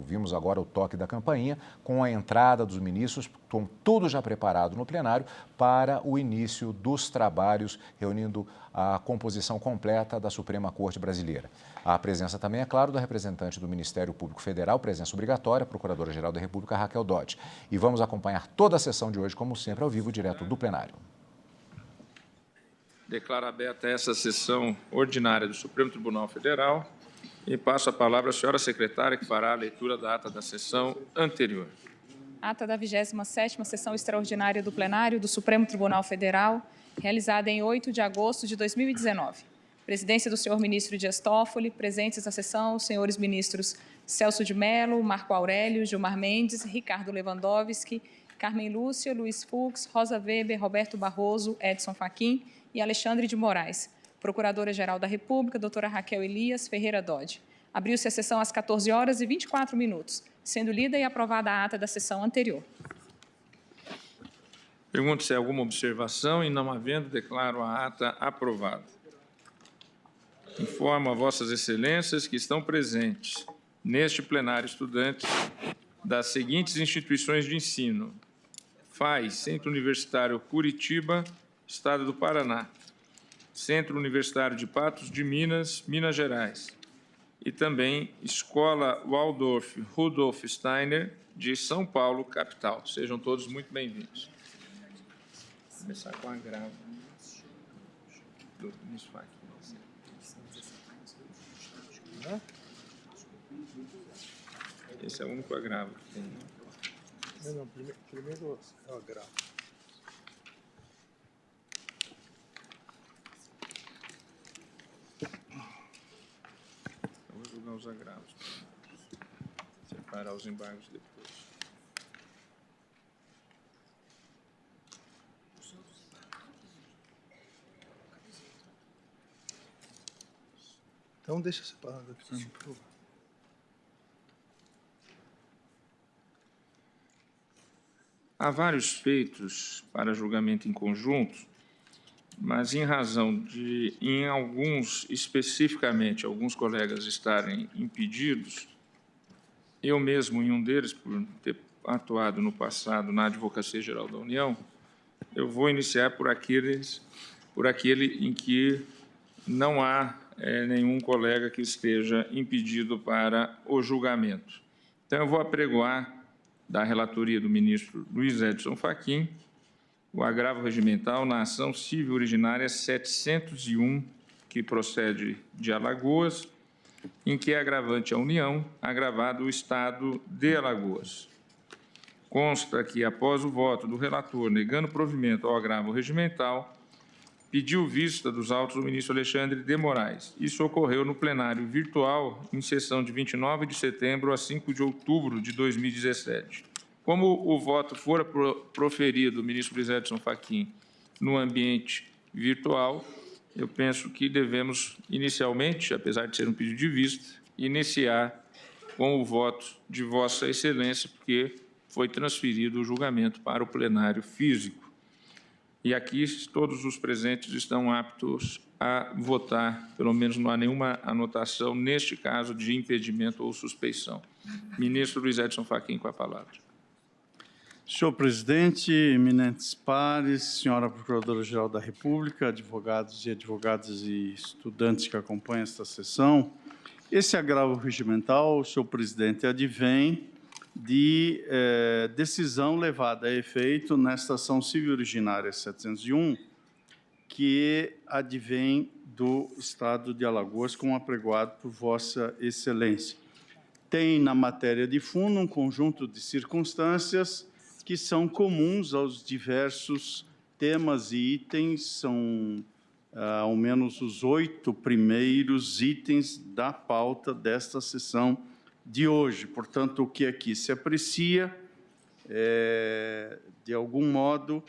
Vimos agora o toque da campainha com a entrada dos ministros, com tudo já preparado no plenário para o início dos trabalhos, reunindo a composição completa da Suprema Corte Brasileira. A presença também, é claro, da representante do Ministério Público Federal, presença obrigatória, Procuradora-Geral da República, Raquel Dodge. E vamos acompanhar toda a sessão de hoje, como sempre, ao vivo, direto do plenário. Declaro aberta essa sessão ordinária do Supremo Tribunal Federal e passo a palavra à senhora secretária, que fará a leitura da ata da sessão anterior. Ata da 27ª Sessão Extraordinária do Plenário do Supremo Tribunal Federal, realizada em 8 de agosto de 2019. Presidência do senhor ministro Dias Toffoli, presentes na sessão, os senhores ministros Celso de Mello, Marco Aurélio, Gilmar Mendes, Ricardo Lewandowski, Carmen Lúcia, Luiz Fux, Rosa Weber, Roberto Barroso, Edson Fachin e Alexandre de Moraes. Procuradora-Geral da República, doutora Raquel Elias Ferreira Dodge. Abriu-se a sessão às 14h24, sendo lida e aprovada a ata da sessão anterior. Pergunto se há alguma observação e, não havendo, declaro a ata aprovada. Informo a vossas excelências que estão presentes neste plenário estudantes das seguintes instituições de ensino: FAI, Centro Universitário Curitiba, Estado do Paraná, Centro Universitário de Patos de Minas, Minas Gerais, e também Escola Waldorf Rudolf Steiner, de São Paulo, capital. Sejam todos muito bem-vindos. Vou começar com a agravo do ministro Fachin. Esse é o único agravo que tem. Não, primeiro é o agravo. Eu vou julgar os agravos. Separar os embargos depois. Então, deixa separado aqui para mim, por favor. Há vários feitos para julgamento em conjunto, mas em razão de, em alguns, especificamente, alguns colegas estarem impedidos, eu mesmo, em um deles, por ter atuado no passado na Advocacia Geral da União, eu vou iniciar por aquele em que não há nenhum colega que esteja impedido para o julgamento. Então, eu vou apregoar da relatoria do ministro Luiz Edson Fachin o agravo regimental na ação civil originária 701, que procede de Alagoas, em que é agravante a União, agravado o Estado de Alagoas. Consta que, após o voto do relator negando provimento ao agravo regimental, pediu vista dos autos do ministro Alexandre de Moraes. Isso ocorreu no plenário virtual em sessão de 29 de setembro a 5 de outubro de 2017. Como o voto fora proferido, ministro Luiz Edson Fachin, no ambiente virtual, eu penso que devemos, inicialmente, apesar de ser um pedido de vista, iniciar com o voto de Vossa Excelência, porque foi transferido o julgamento para o plenário físico. E aqui todos os presentes estão aptos a votar, pelo menos não há nenhuma anotação, neste caso, de impedimento ou suspeição. Ministro Luiz Edson Fachin, com a palavra. Senhor presidente, eminentes pares, senhora Procuradora-Geral da República, advogados e estudantes que acompanham esta sessão, esse agravo regimental, senhor presidente, advém de decisão levada a efeito nesta ação civil originária 701, que advém do Estado de Alagoas, como apregoado por Vossa Excelência. Tem na matéria de fundo um conjunto de circunstâncias que são comuns aos diversos temas e itens, são ao menos os 8 primeiros itens da pauta desta sessão de hoje. Portanto, o que aqui se aprecia, de algum modo,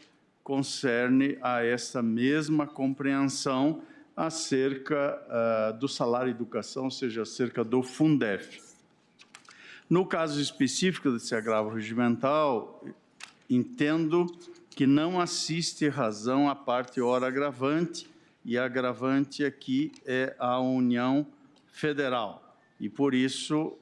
concerne a essa mesma compreensão acerca do salário educação, ou seja, acerca do Fundef. No caso específico desse agravo regimental, entendo que não assiste razão à parte ora agravante, e a agravante aqui é a União Federal. E, por isso,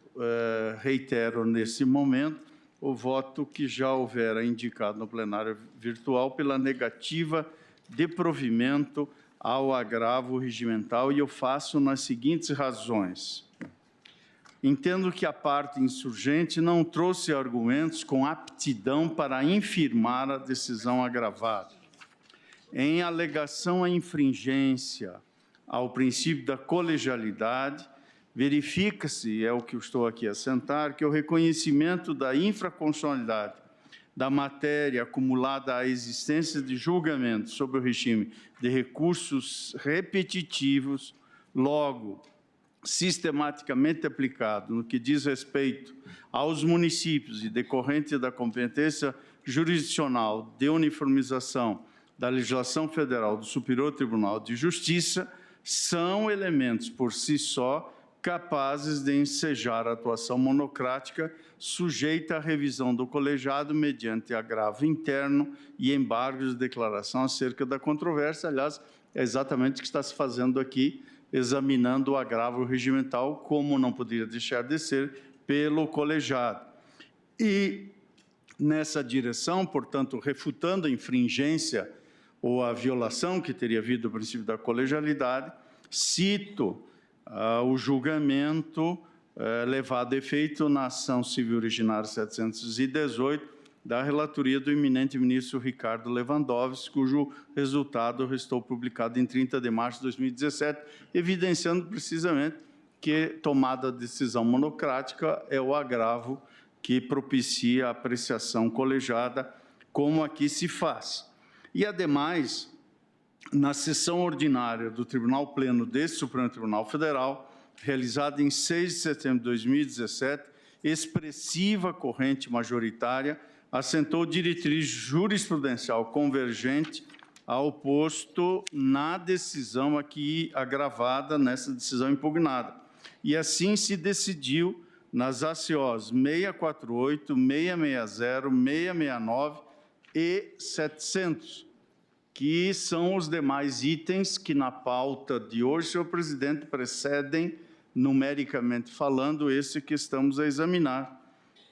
reitero nesse momento o voto que já houvera indicado no plenário virtual pela negativa de provimento ao agravo regimental, e eu faço nas seguintes razões. Entendo que a parte insurgente não trouxe argumentos com aptidão para infirmar a decisão agravada. Em alegação à infringência ao princípio da colegialidade, verifica-se, é o que eu estou aqui a assentar, que o reconhecimento da infraconstitucionalidade da matéria acumulada à existência de julgamento sob o regime de recursos repetitivos, logo, sistematicamente aplicado no que diz respeito aos municípios e decorrente da competência jurisdicional de uniformização da legislação federal do Superior Tribunal de Justiça, são elementos por si só capazes de ensejar a atuação monocrática sujeita à revisão do colegiado mediante agravo interno e embargos de declaração acerca da controvérsia. Aliás, é exatamente o que está se fazendo aqui, examinando o agravo regimental, como não poderia deixar de ser, pelo colegiado. E, nessa direção, portanto, refutando a infringência ou a violação que teria havido do princípio da colegialidade, cito o julgamento levado a efeito na ação civil originária 718 da relatoria do eminente ministro Ricardo Lewandowski, cujo resultado restou publicado em 30 de março de 2017, evidenciando precisamente que tomada a decisão monocrática é o agravo que propicia a apreciação colegiada, como aqui se faz. E, ademais, na sessão ordinária do Tribunal Pleno deste Supremo Tribunal Federal, realizada em 6 de setembro de 2017, expressiva corrente majoritária assentou diretriz jurisprudencial convergente ao posto na decisão aqui agravada, nessa decisão impugnada. E assim se decidiu nas ACOs 648, 660, 669 e 700, que são os demais itens que na pauta de hoje, senhor presidente, precedem, numericamente falando, esse que estamos a examinar,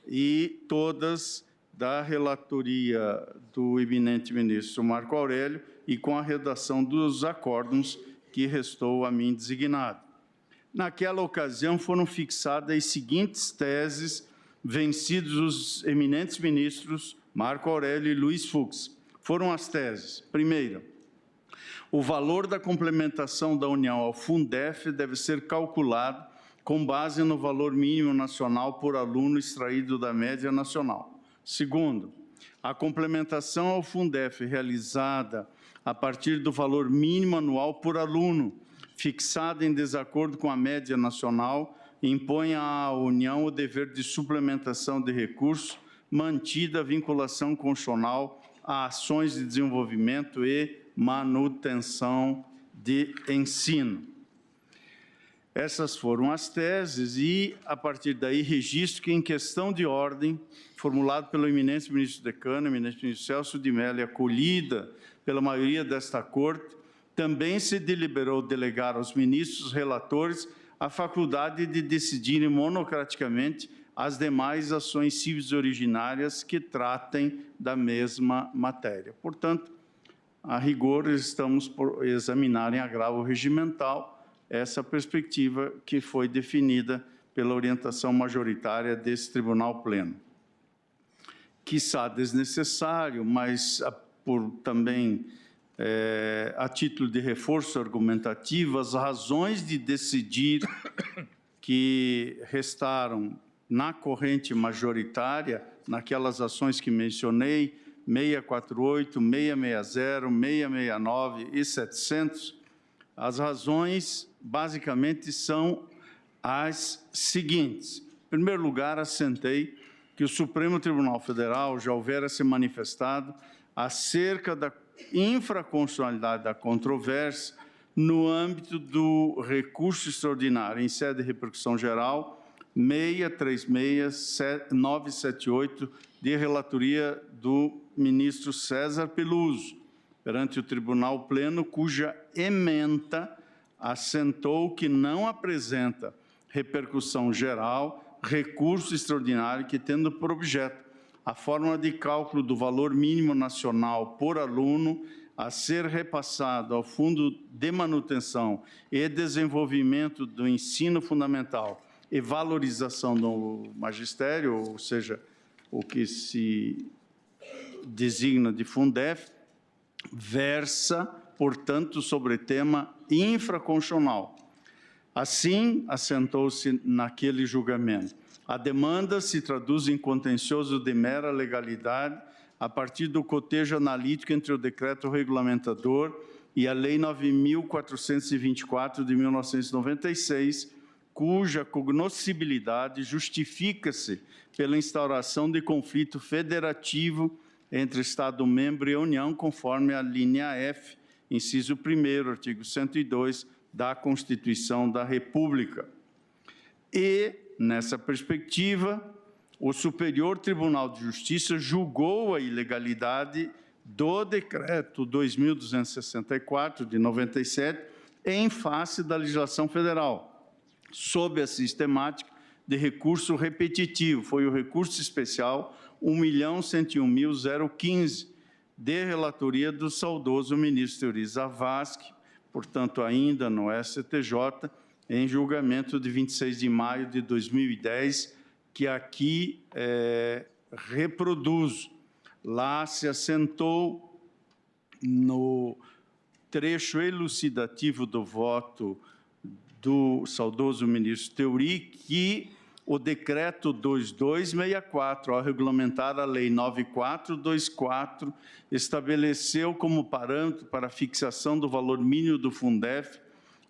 e todas da relatoria do eminente ministro Marco Aurélio e com a redação dos acórdãos que restou a mim designado. Naquela ocasião foram fixadas as seguintes teses, vencidos os eminentes ministros Marco Aurélio e Luiz Fux. Foram as teses. Primeira, o valor da complementação da União ao Fundef deve ser calculado com base no valor mínimo nacional por aluno extraído da média nacional. Segundo, a complementação ao Fundef realizada a partir do valor mínimo anual por aluno, fixada em desacordo com a média nacional, impõe à União o dever de suplementação de recursos, mantida a vinculação constitucional a ações de desenvolvimento e manutenção de ensino. Essas foram as teses e, a partir daí, registro que, em questão de ordem, formulado pelo eminente ministro decano, eminente ministro Celso de Mello, e acolhida pela maioria desta Corte, também se deliberou delegar aos ministros relatores a faculdade de decidirem monocraticamente as demais ações civis originárias que tratem da mesma matéria. Portanto, a rigor, estamos por examinar em agravo regimental essa perspectiva que foi definida pela orientação majoritária desse Tribunal Pleno. Quiçá desnecessário, mas por também a título de reforço argumentativo, as razões de decidir que restaram na corrente majoritária, naquelas ações que mencionei, 648, 660, 669 e 700, as razões basicamente são as seguintes. Em primeiro lugar, assentei que o Supremo Tribunal Federal já houvera se manifestado acerca da infraconstitucionalidade da controvérsia no âmbito do recurso extraordinário em sede de repercussão geral 636-978, de relatoria do ministro César Peluso, perante o Tribunal Pleno, cuja ementa assentou que não apresenta repercussão geral recurso extraordinário que, tendo por objeto a fórmula de cálculo do valor mínimo nacional por aluno a ser repassado ao Fundo de Manutenção e Desenvolvimento do Ensino Fundamental e Valorização do Magistério, ou seja, o que se designa de Fundef, versa, portanto, sobre tema infraconstitucional. Assim, assentou-se naquele julgamento. A demanda se traduz em contencioso de mera legalidade a partir do cotejo analítico entre o decreto regulamentador e a Lei 9.424 de 1996, cuja cognoscibilidade justifica-se pela instauração de conflito federativo entre Estado-membro e a União, conforme a linha F, inciso 1º, artigo 102 da Constituição da República. E, nessa perspectiva, o Superior Tribunal de Justiça julgou a ilegalidade do Decreto 2.264, de 97, em face da legislação federal, sob a sistemática de recurso repetitivo. Foi o recurso especial 1.101.015, de relatoria do saudoso ministro Teori Zavascki, portanto, ainda no STJ, em julgamento de 26 de maio de 2010, que aqui reproduzo. Lá se assentou no trecho elucidativo do voto do saudoso ministro Teori que o decreto 2264, ao regulamentar a lei 9424, estabeleceu como parâmetro para a fixação do valor mínimo do Fundef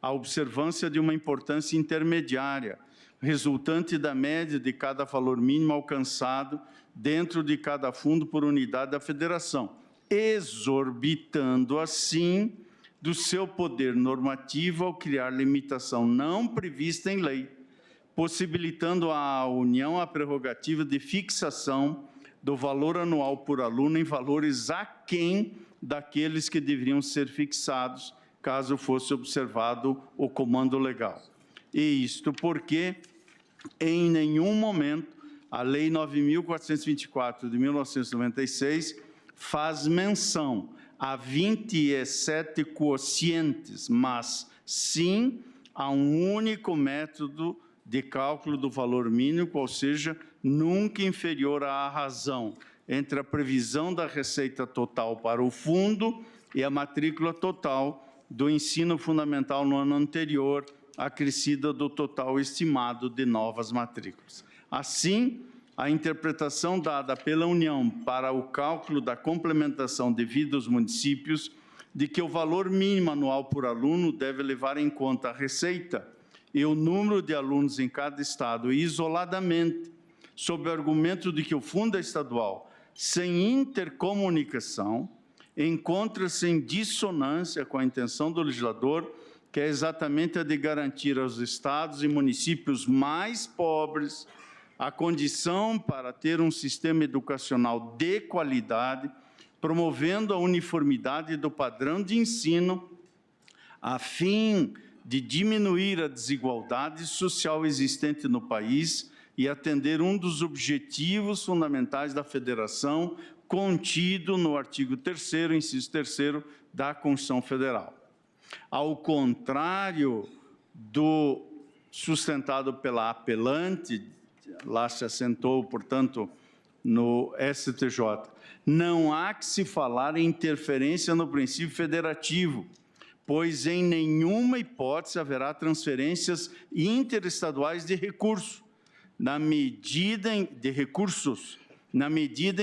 a observância de uma importância intermediária, resultante da média de cada valor mínimo alcançado dentro de cada fundo por unidade da federação, exorbitando assim do seu poder normativo ao criar limitação não prevista em lei, possibilitando à União a prerrogativa de fixação do valor anual por aluno em valores aquém daqueles que deveriam ser fixados, caso fosse observado o comando legal. E isto porque, em nenhum momento, a Lei 9.424 de 1996 faz menção a 27 quocientes, mas sim a um único método de cálculo do valor mínimo, ou seja, nunca inferior à razão entre a previsão da receita total para o fundo e a matrícula total do ensino fundamental no ano anterior, acrescida do total estimado de novas matrículas. Assim, a interpretação dada pela União para o cálculo da complementação devida aos municípios de que o valor mínimo anual por aluno deve levar em conta a receita e o número de alunos em cada estado isoladamente, sob o argumento de que o fundo é estadual, sem intercomunicação, encontra-se em dissonância com a intenção do legislador, que é exatamente a de garantir aos estados e municípios mais pobres a condição para ter um sistema educacional de qualidade, promovendo a uniformidade do padrão de ensino, a fim de diminuir a desigualdade social existente no país e atender um dos objetivos fundamentais da Federação, contido no artigo 3º, inciso 3º, da Constituição Federal. Ao contrário do sustentado pela apelante, lá se assentou, portanto, no STJ, não há que se falar em interferência no princípio federativo, pois em nenhuma hipótese haverá transferências interestaduais de recursos, na medida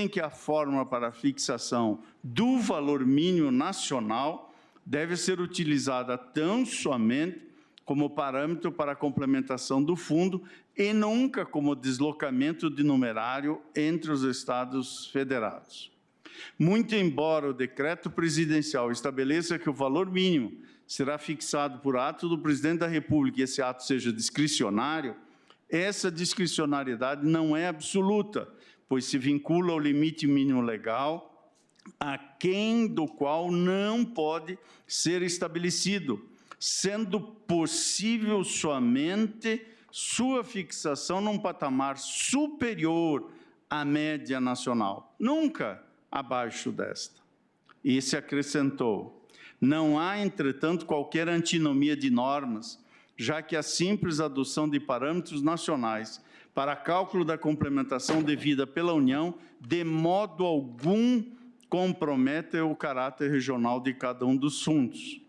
em que a fórmula para a fixação do valor mínimo nacional deve ser utilizada tão somente como parâmetro para a complementação do fundo e nunca como deslocamento de numerário entre os estados federados. Muito embora o decreto presidencial estabeleça que o valor mínimo será fixado por ato do presidente da República e esse ato seja discricionário, essa discricionariedade não é absoluta, pois se vincula ao limite mínimo legal, aquém do qual não pode ser estabelecido, sendo possível somente sua fixação num patamar superior à média nacional, nunca abaixo desta. E se acrescentou: não há, entretanto, qualquer antinomia de normas, já que a simples adoção de parâmetros nacionais para cálculo da complementação devida pela União, de modo algum, compromete o caráter regional de cada um dos fundos.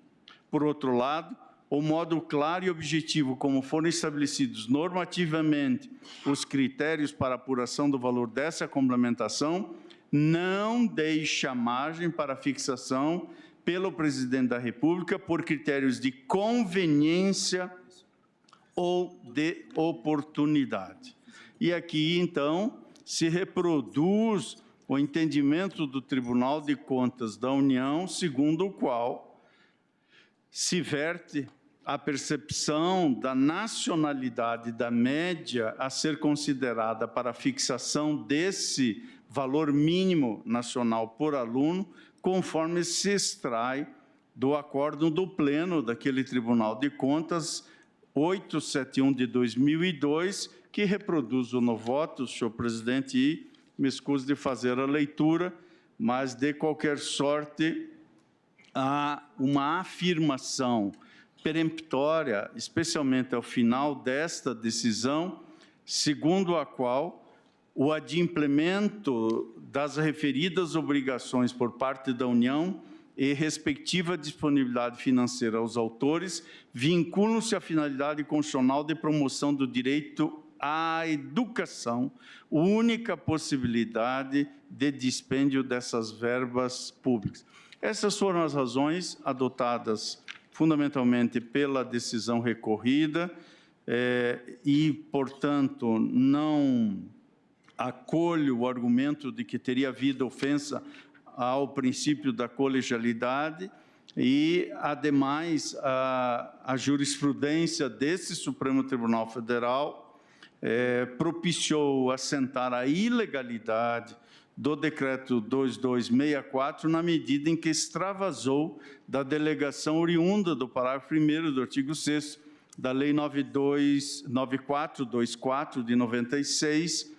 Por outro lado, o modo claro e objetivo como foram estabelecidos normativamente os critérios para apuração do valor dessa complementação não deixa margem para fixação pelo Presidente da República por critérios de conveniência ou de oportunidade. E aqui, então, se reproduz o entendimento do Tribunal de Contas da União, segundo o qual se verte a percepção da nacionalidade da média a ser considerada para a fixação desse valor mínimo nacional por aluno, conforme se extrai do acórdão do Pleno daquele Tribunal de Contas 871 de 2002, que reproduzo no voto, senhor presidente, e me escuso de fazer a leitura, mas, de qualquer sorte, há uma afirmação peremptória, especialmente ao final desta decisão, segundo a qual o adimplemento das referidas obrigações por parte da União e respectiva disponibilidade financeira aos autores vinculam-se à finalidade constitucional de promoção do direito à educação, única possibilidade de dispêndio dessas verbas públicas. Essas foram as razões adotadas fundamentalmente pela decisão recorrida e, portanto, não acolho o argumento de que teria havido ofensa ao princípio da colegialidade e, ademais, a jurisprudência desse Supremo Tribunal Federal propiciou assentar a ilegalidade do decreto 2264 na medida em que extravasou da delegação oriunda do parágrafo 1º do artigo 6º da Lei 9424 de 96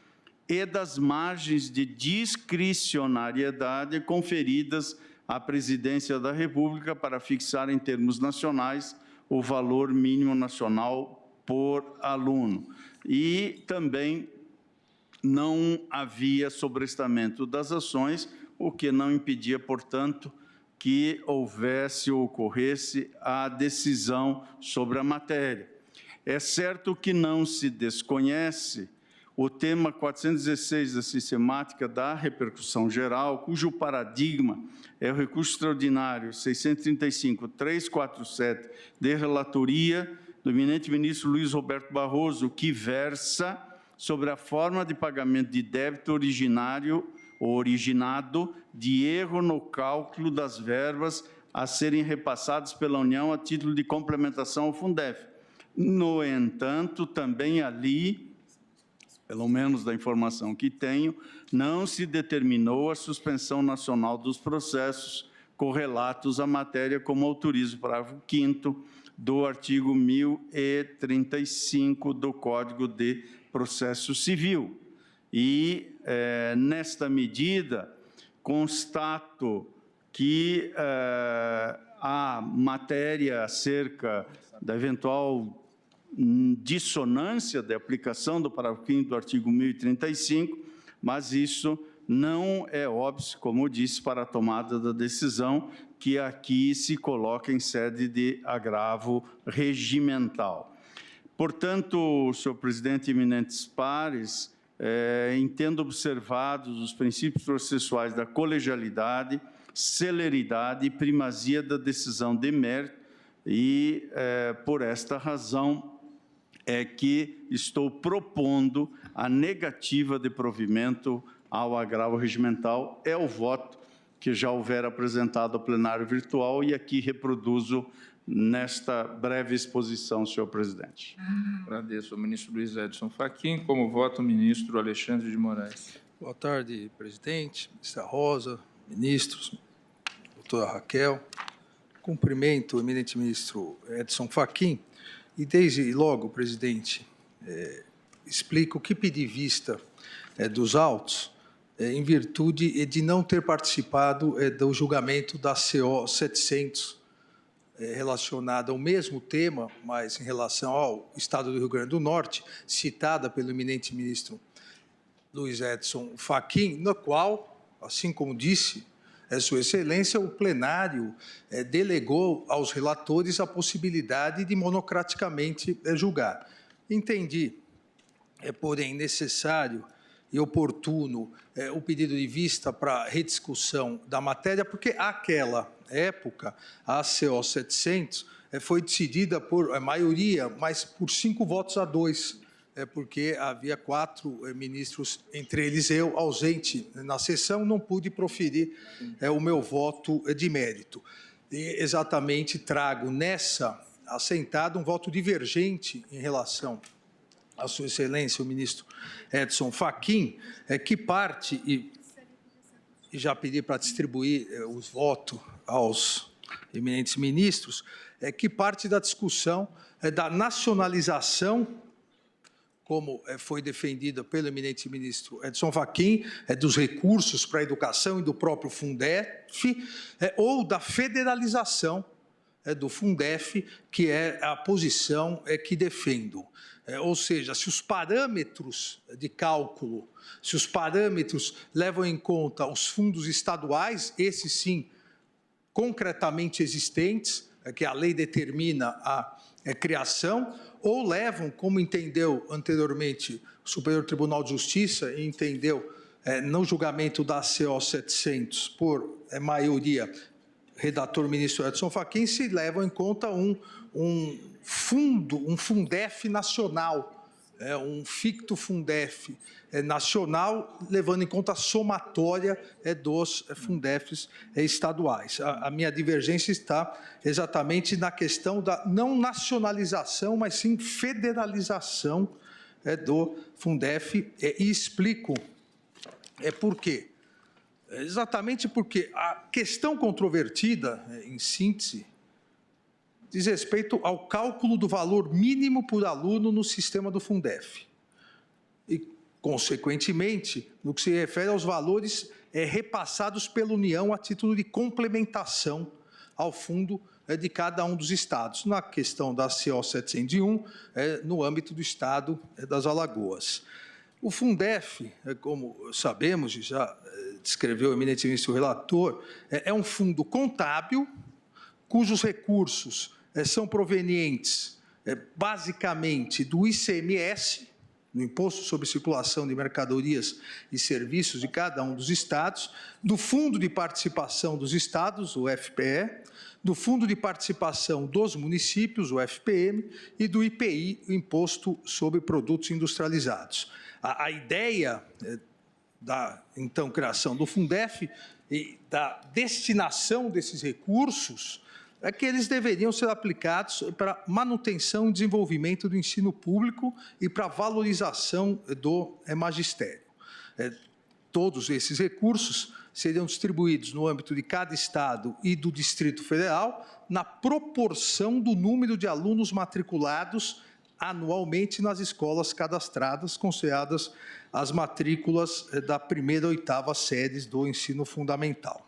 e das margens de discricionariedade conferidas à Presidência da República para fixar em termos nacionais o valor mínimo nacional por aluno. E também não havia sobrestamento das ações, o que não impedia, portanto, que houvesse ou ocorresse a decisão sobre a matéria. É certo que não se desconhece o tema 416 da sistemática da repercussão geral, cujo paradigma é o recurso extraordinário 635.347 de relatoria do eminente ministro Luiz Roberto Barroso, que versa sobre a forma de pagamento de débito originado de erro no cálculo das verbas a serem repassadas pela União a título de complementação ao Fundef. No entanto, também ali, pelo menos da informação que tenho, não se determinou a suspensão nacional dos processos correlatos à matéria, como autoriza o parágrafo 5º do artigo 1035 do Código de Processo Civil. E, nesta medida, constato que a matéria acerca da eventual dissonância da aplicação do parágrafo 5º do artigo 1035, mas isso não é óbvio, como eu disse, para a tomada da decisão, que aqui se coloca em sede de agravo regimental. Portanto, senhor presidente e eminentes pares, entendo observados os princípios processuais da colegialidade, celeridade e primazia da decisão de mérito e, por esta razão, é que estou propondo a negativa de provimento ao agravo regimental. É o voto que já houver apresentado ao plenário virtual e aqui reproduzo nesta breve exposição, senhor presidente. Agradeço ao ministro Luiz Edson Fachin. Como voto, o ministro Alexandre de Moraes. Boa tarde, presidente, ministra Rosa, ministros, doutora Raquel. Cumprimento o eminente ministro Edson Fachin e, desde logo, presidente, explico que pedi vista dos autos em virtude de não ter participado do julgamento da CO 700, relacionada ao mesmo tema, mas em relação ao Estado do Rio Grande do Norte, citada pelo eminente ministro Luiz Edson Fachin, na qual, assim como disse Sua Excelência, o plenário delegou aos relatores a possibilidade de monocraticamente julgar. Entendi, porém, necessário e oportuno o pedido de vista para rediscussão da matéria, porque aquela época, a CO 700 foi decidida por maioria, mas por 5 votos a 2, porque havia 4 ministros, entre eles eu, ausente na sessão, não pude proferir o meu voto de mérito. E exatamente trago nessa assentada um voto divergente em relação a Sua Excelência, o ministro Edson Fachin, que parte, e já pedi para distribuir os votos aos eminentes ministros, que parte da discussão da nacionalização, como foi defendida pelo eminente ministro Edson Fachin, dos recursos para a educação e do próprio Fundef, ou da federalização do Fundef, que é a posição que defendo. Ou seja, se os parâmetros de cálculo, se os parâmetros levam em conta os fundos estaduais, esses sim, concretamente existentes, que a lei determina a criação, ou levam, como entendeu anteriormente o Superior Tribunal de Justiça, e entendeu no julgamento da CO 700, por maioria, redator ministro Edson Fachin, se levam em conta um Fundef nacional, um ficto Fundef nacional, levando em conta a somatória dos Fundefs estaduais. A minha divergência está exatamente na questão da não nacionalização, mas sim federalização do Fundef, e explico por quê. Exatamente porque a questão controvertida, em síntese, diz respeito ao cálculo do valor mínimo por aluno no sistema do Fundef. E, consequentemente, no que se refere aos valores repassados pela União a título de complementação ao fundo de cada um dos estados. Na questão da CO 701, no âmbito do estado das Alagoas. O Fundef, como sabemos, e já descreveu o eminente ministro relator, é um fundo contábil, cujos recursos são provenientes, basicamente, do ICMS, no Imposto sobre Circulação de Mercadorias e Serviços de cada um dos estados, do Fundo de Participação dos Estados, o FPE, do Fundo de Participação dos Municípios, o FPM, e do IPI, o Imposto sobre Produtos Industrializados. A ideia da, então, criação do Fundef e da destinação desses recursos é que eles deveriam ser aplicados para manutenção e desenvolvimento do ensino público e para valorização do magistério. Todos esses recursos seriam distribuídos no âmbito de cada estado e do Distrito Federal na proporção do número de alunos matriculados anualmente nas escolas cadastradas, consideradas as matrículas da 1ª a 8ª séries do ensino fundamental.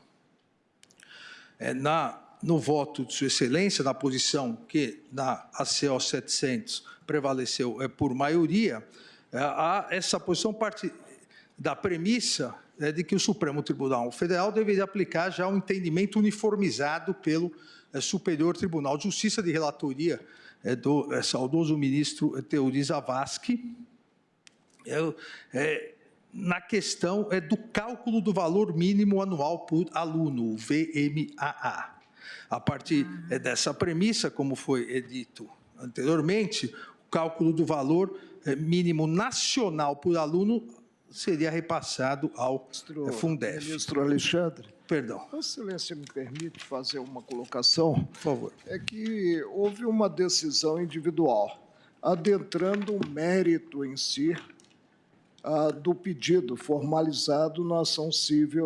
No voto de Sua Excelência, na posição que na ACO 700 prevaleceu por maioria, essa posição parte da premissa de que o Supremo Tribunal Federal deveria aplicar já um entendimento uniformizado pelo Superior Tribunal de Justiça, de relatoria do saudoso ministro Teori Zavascki, na questão do cálculo do valor mínimo anual por aluno, o VMAA. A partir dessa premissa, como foi dito anteriormente, o cálculo do valor mínimo nacional por aluno seria repassado ao Fundef. Ministro Alexandre. Perdão. Vossa Excelência me permite fazer uma colocação? Por favor. É que houve uma decisão individual, adentrando o mérito em si do pedido formalizado na ação civil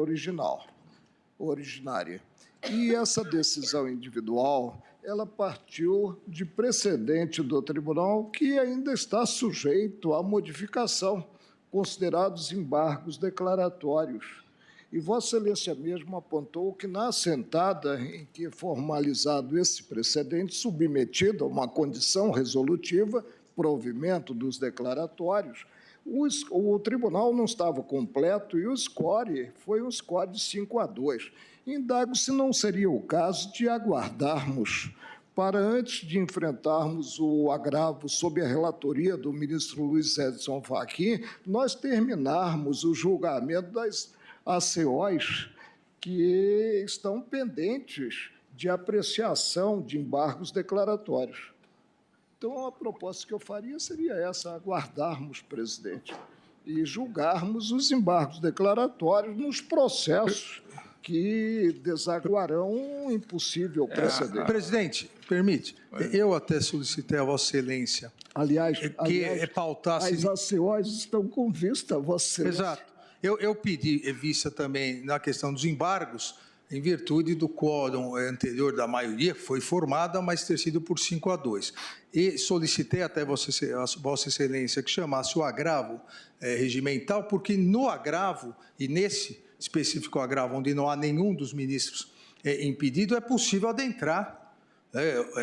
originária. E essa decisão individual, ela partiu de precedente do tribunal que ainda está sujeito à modificação, considerados embargos declaratórios. E Vossa Excelência mesmo apontou que, na assentada em que formalizado esse precedente, submetido a uma condição resolutiva, provimento dos declaratórios, o tribunal não estava completo e o score foi um score de 5-2. Indago se não seria o caso de aguardarmos para, antes de enfrentarmos o agravo sob a relatoria do ministro Luiz Edson Fachin, nós terminarmos o julgamento das ACOs que estão pendentes de apreciação de embargos declaratórios. Então, a proposta que eu faria seria essa, aguardarmos, presidente, e julgarmos os embargos declaratórios nos processos que desaguarão um impossível precedente. Presidente, permite, eu até solicitei a Vossa Excelência Aliás, pautasse... as ACOs estão com vista, Vossa Excelência. Exato. Eu pedi vista também na questão dos embargos, em virtude do quórum anterior da maioria, que foi formada, mas ter sido por 5-2. E solicitei até Vossa Excelência que chamasse o agravo regimental, porque no agravo, e nesse específico agravo, onde não há nenhum dos ministros impedido, é possível adentrar,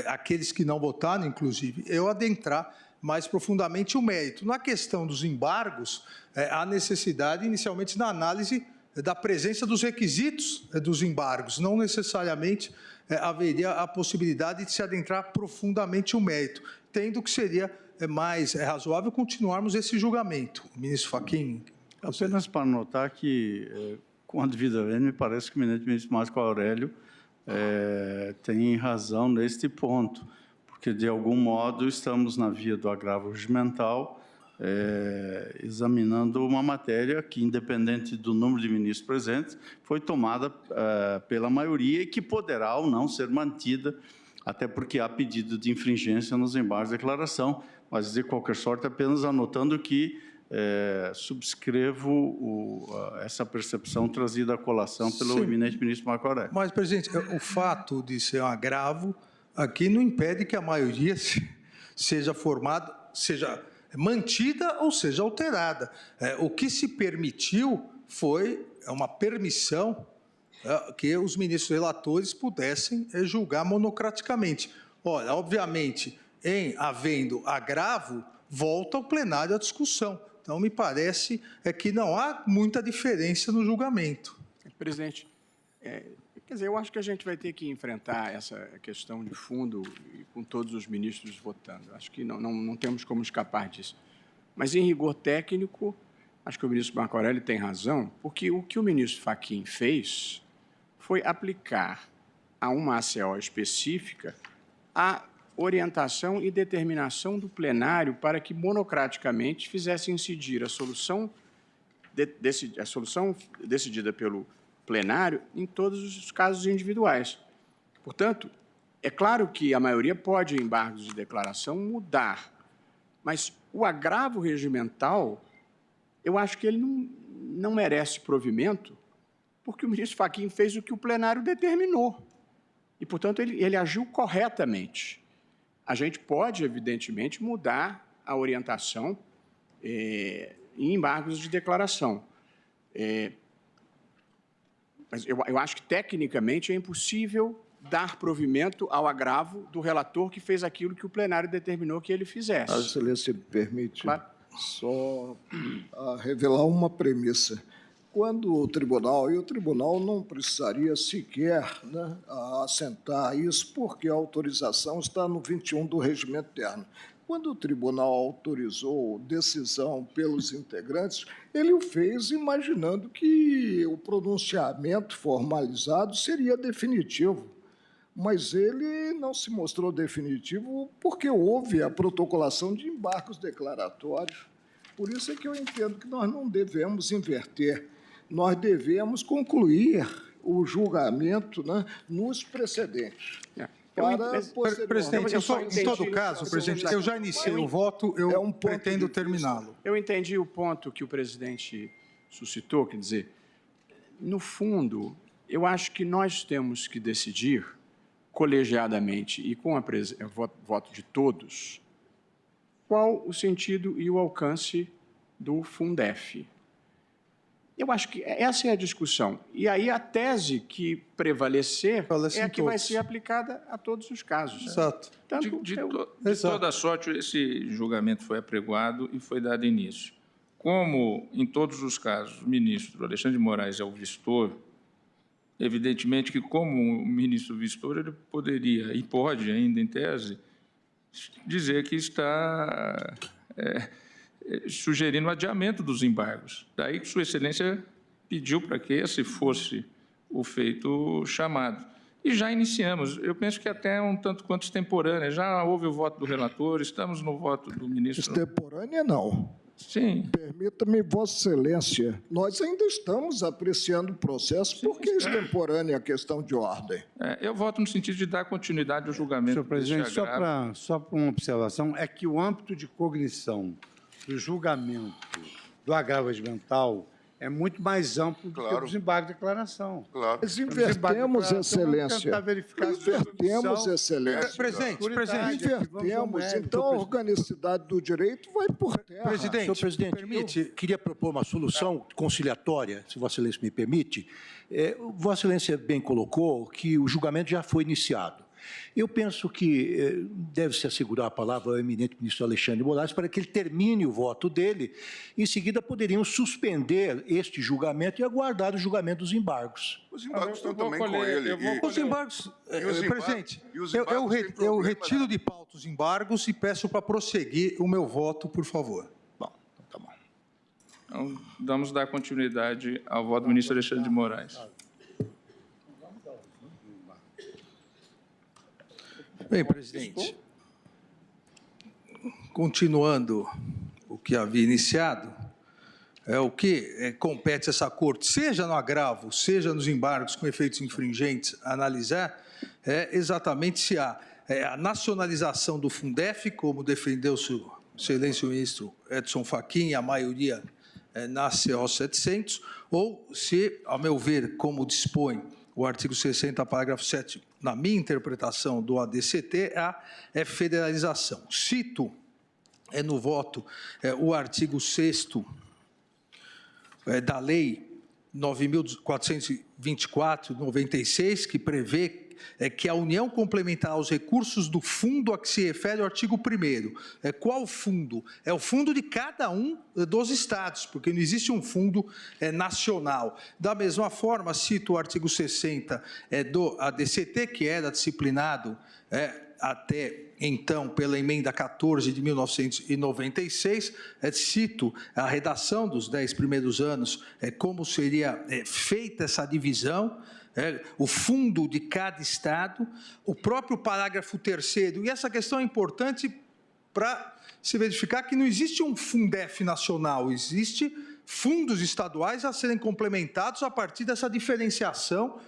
aqueles que não votaram, inclusive, eu adentrar mais profundamente o mérito. Na questão dos embargos, há necessidade, inicialmente, na análise da presença dos requisitos dos embargos. Não necessariamente haveria a possibilidade de se adentrar profundamente o mérito, tendo que seria mais razoável continuarmos esse julgamento. O ministro Fachin. Apenas para notar que, com a devida vênia, me parece que o eminente ministro Marco Aurélio tem razão neste ponto, porque, de algum modo, estamos na via do agravo regimental, examinando uma matéria que, independente do número de ministros presentes, foi tomada pela maioria e que poderá ou não ser mantida, até porque há pedido de infringência nos embargos de declaração, mas, de qualquer sorte, apenas anotando que subscrevo essa percepção trazida à colação pelo eminente ministro Marco Aurélio. Mas, presidente, o fato de ser um agravo aqui não impede que a maioria seja formada, seja mantida ou seja alterada. O que se permitiu foi uma permissão que os ministros relatores pudessem julgar monocraticamente. Olha, obviamente, em havendo agravo, volta ao plenário a discussão. Então, me parece que não há muita diferença no julgamento. Presidente, quer dizer, eu acho que a gente vai ter que enfrentar essa questão de fundo com todos os ministros votando. Acho que não temos como escapar disso. Mas, em rigor técnico, acho que o ministro Marco Aurélio tem razão, porque o que o ministro Fachin fez foi aplicar a uma ACO específica a orientação e determinação do plenário para que, monocraticamente, fizesse incidir a solução decidida pelo plenário em todos os casos individuais. Portanto, é claro que a maioria pode, em embargos de declaração, mudar, mas o agravo regimental, eu acho que ele não merece provimento, porque o ministro Fachin fez o que o plenário determinou. E, portanto, ele agiu corretamente. A gente pode, evidentemente, mudar a orientação em embargos de declaração. Mas eu acho que, tecnicamente, é impossível dar provimento ao agravo do relator que fez aquilo que o plenário determinou que ele fizesse. A Excelência me permite Claro. só revelar uma premissa. Quando o tribunal não precisaria sequer assentar isso, porque a autorização está no 21 do Regimento Interno. Quando o tribunal autorizou decisão pelos integrantes, ele o fez imaginando que o pronunciamento formalizado seria definitivo. Mas ele não se mostrou definitivo porque houve a protocolação de embargos declaratórios. Por isso é que eu entendo que nós não devemos inverter. Nós devemos concluir o julgamento nos precedentes. Presidente, em todo caso, presidente, eu já iniciei o voto, eu pretendo terminá-lo. Eu entendi o ponto que o presidente suscitou, quer dizer, no fundo, eu acho que nós temos que decidir colegiadamente e com o voto de todos qual o sentido e o alcance do Fundef. Eu acho que essa é a discussão. E aí a tese que prevalecer é a que vai ser aplicada a todos os casos. Exato. De toda sorte, esse julgamento foi apregoado e foi dado início. Como, em todos os casos, o ministro Alexandre de Moraes é o vistor, evidentemente que, como o ministro vistor, ele poderia, e pode ainda, em tese, dizer que está sugerindo o adiamento dos embargos. Daí que Sua Excelência pediu para que esse fosse o feito chamado. E já iniciamos. Eu penso que até um tanto quanto extemporânea. Já houve o voto do relator, estamos no voto do ministro. Extemporânea, não. Sim. Permita-me, Vossa Excelência, nós ainda estamos apreciando o processo, porque extemporânea é a questão de ordem. Eu voto no sentido de dar continuidade ao julgamento. Senhor presidente, só para uma observação, é que o âmbito de cognição do julgamento do agravo regimental é muito mais amplo do que o desembarque de declaração. Claro. Mas invertemos, Excelência. Invertemos, Excelência. Presidente, invertemos. Então, a organicidade do direito vai por terra. Presidente, senhor presidente, eu queria propor uma solução conciliatória, se Vossa Excelência me permite. Vossa Excelência bem colocou que o julgamento já foi iniciado. Eu penso que deve-se assegurar a palavra ao eminente ministro Alexandre de Moraes para que ele termine o voto dele. Em seguida, poderiam suspender este julgamento e aguardar o julgamento dos embargos. Os embargos estão também com ele. Os embargos, presidente, eu retiro de pauta os embargos e peço para prosseguir o meu voto, por favor. Bom, então tá bom. Então, vamos dar continuidade ao voto do ministro Alexandre de Moraes. Bem, presidente, continuando o que havia iniciado, o que compete essa Corte, seja no agravo, seja nos embargos com efeitos infringentes, analisar exatamente se há a nacionalização do Fundef, como defendeu o excelência ministro Edson Fachin e a maioria na CO 700, ou se, ao meu ver, como dispõe o artigo 60, parágrafo 7, na minha interpretação do ADCT, é federalização. Cito no voto o artigo 6º da Lei 9.424, 96, que prevê que a União complementará os recursos do fundo a que se refere o artigo 1º. Qual fundo? É o fundo de cada um dos estados, porque não existe um fundo nacional. Da mesma forma, cito o artigo 60 do ADCT, que era disciplinado até então pela emenda 14 de 1996, cito a redação dos 10 primeiros anos, como seria feita essa divisão, o fundo de cada estado, o próprio parágrafo 3º, e essa questão é importante para se verificar que não existe um Fundef nacional, existe fundos estaduais a serem complementados a partir dessa diferenciação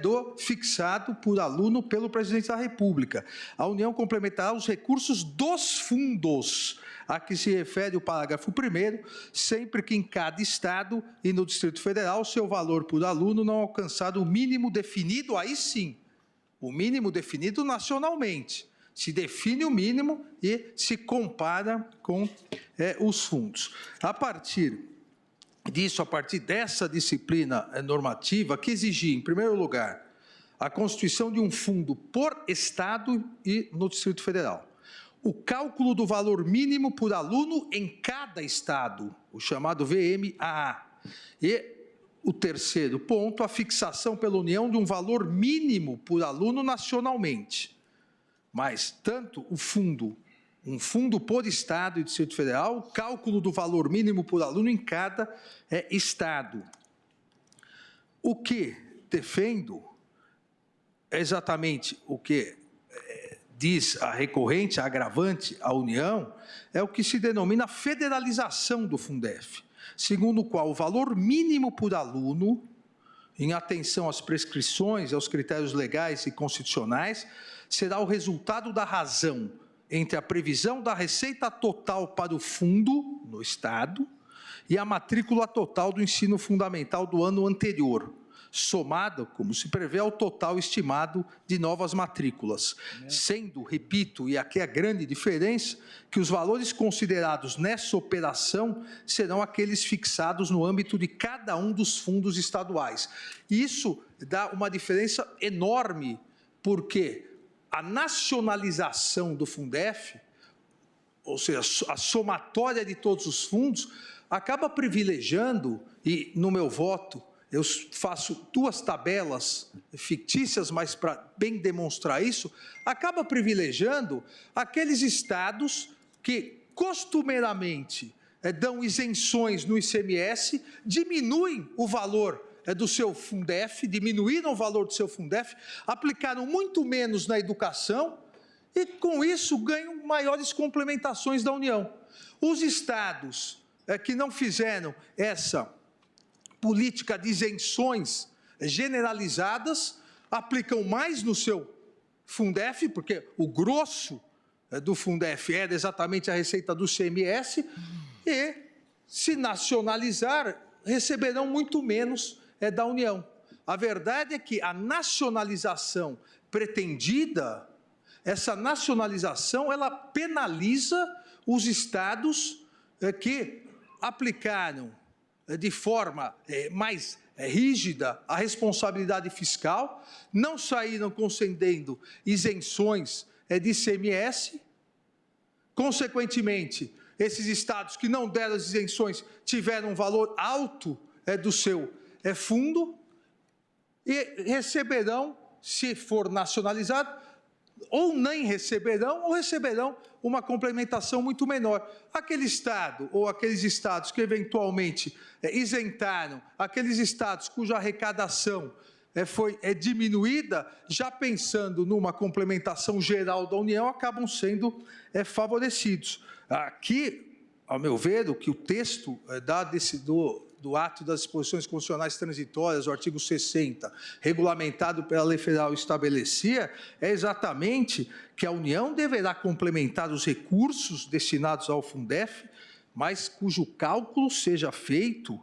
do fixado por aluno pelo presidente da República. A União complementará os recursos dos fundos a que se refere o parágrafo 1º, sempre que em cada estado e no Distrito Federal seu valor por aluno não alcançar o mínimo definido, aí sim, o mínimo definido nacionalmente. Se define o mínimo e se compara com os fundos. A partir disso, a partir dessa disciplina normativa, que exigia, em primeiro lugar, a constituição de um fundo por estado e no Distrito Federal. O cálculo do valor mínimo por aluno em cada estado, o chamado VMAA. E o terceiro ponto, a fixação pela União de um valor mínimo por aluno nacionalmente. Mas tanto o fundo, um fundo por estado e Distrito Federal, cálculo do valor mínimo por aluno em cada estado. O que defendo é exatamente o que diz a recorrente, a agravante, a União, é o que se denomina federalização do Fundef, segundo o qual o valor mínimo por aluno, em atenção às prescrições e aos critérios legais e constitucionais, será o resultado da razão entre a previsão da receita total para o fundo, no Estado, e a matrícula total do ensino fundamental do ano anterior, somado, como se prevê, ao total estimado de novas matrículas. Sendo, repito, e aqui é a grande diferença, que os valores considerados nessa operação serão aqueles fixados no âmbito de cada um dos fundos estaduais. Isso dá uma diferença enorme, porque a nacionalização do Fundef, ou seja, a somatória de todos os fundos, acaba privilegiando, e no meu voto eu faço duas tabelas fictícias, mas para bem demonstrar isso, acaba privilegiando aqueles estados que costumeiramente dão isenções no ICMS, diminuem o valor do seu Fundef, diminuíram o valor do seu Fundef, aplicaram muito menos na educação e, com isso, ganham maiores complementações da União. Os estados que não fizeram essa política de isenções generalizadas, aplicam mais no seu Fundef, porque o grosso do Fundef era exatamente a receita do CMS, e, se nacionalizar, receberão muito menos da União. A verdade é que a nacionalização pretendida, essa nacionalização, ela penaliza os estados que aplicaram de forma mais rígida a responsabilidade fiscal, não saíram concedendo isenções de ICMS, consequentemente, esses estados que não deram as isenções tiveram um valor alto do seu fundo e receberão, se for nacionalizado, ou nem receberão, ou receberão uma complementação muito menor. Aquele estado, ou aqueles estados que eventualmente isentaram, aqueles estados cuja arrecadação foi diminuída, já pensando numa complementação geral da União, acabam sendo favorecidos. Aqui, ao meu ver, o que o texto do ato das disposições constitucionais transitórias, o artigo 60, regulamentado pela lei federal, estabelecia, é exatamente que a União deverá complementar os recursos destinados ao Fundef, mas cujo cálculo seja feito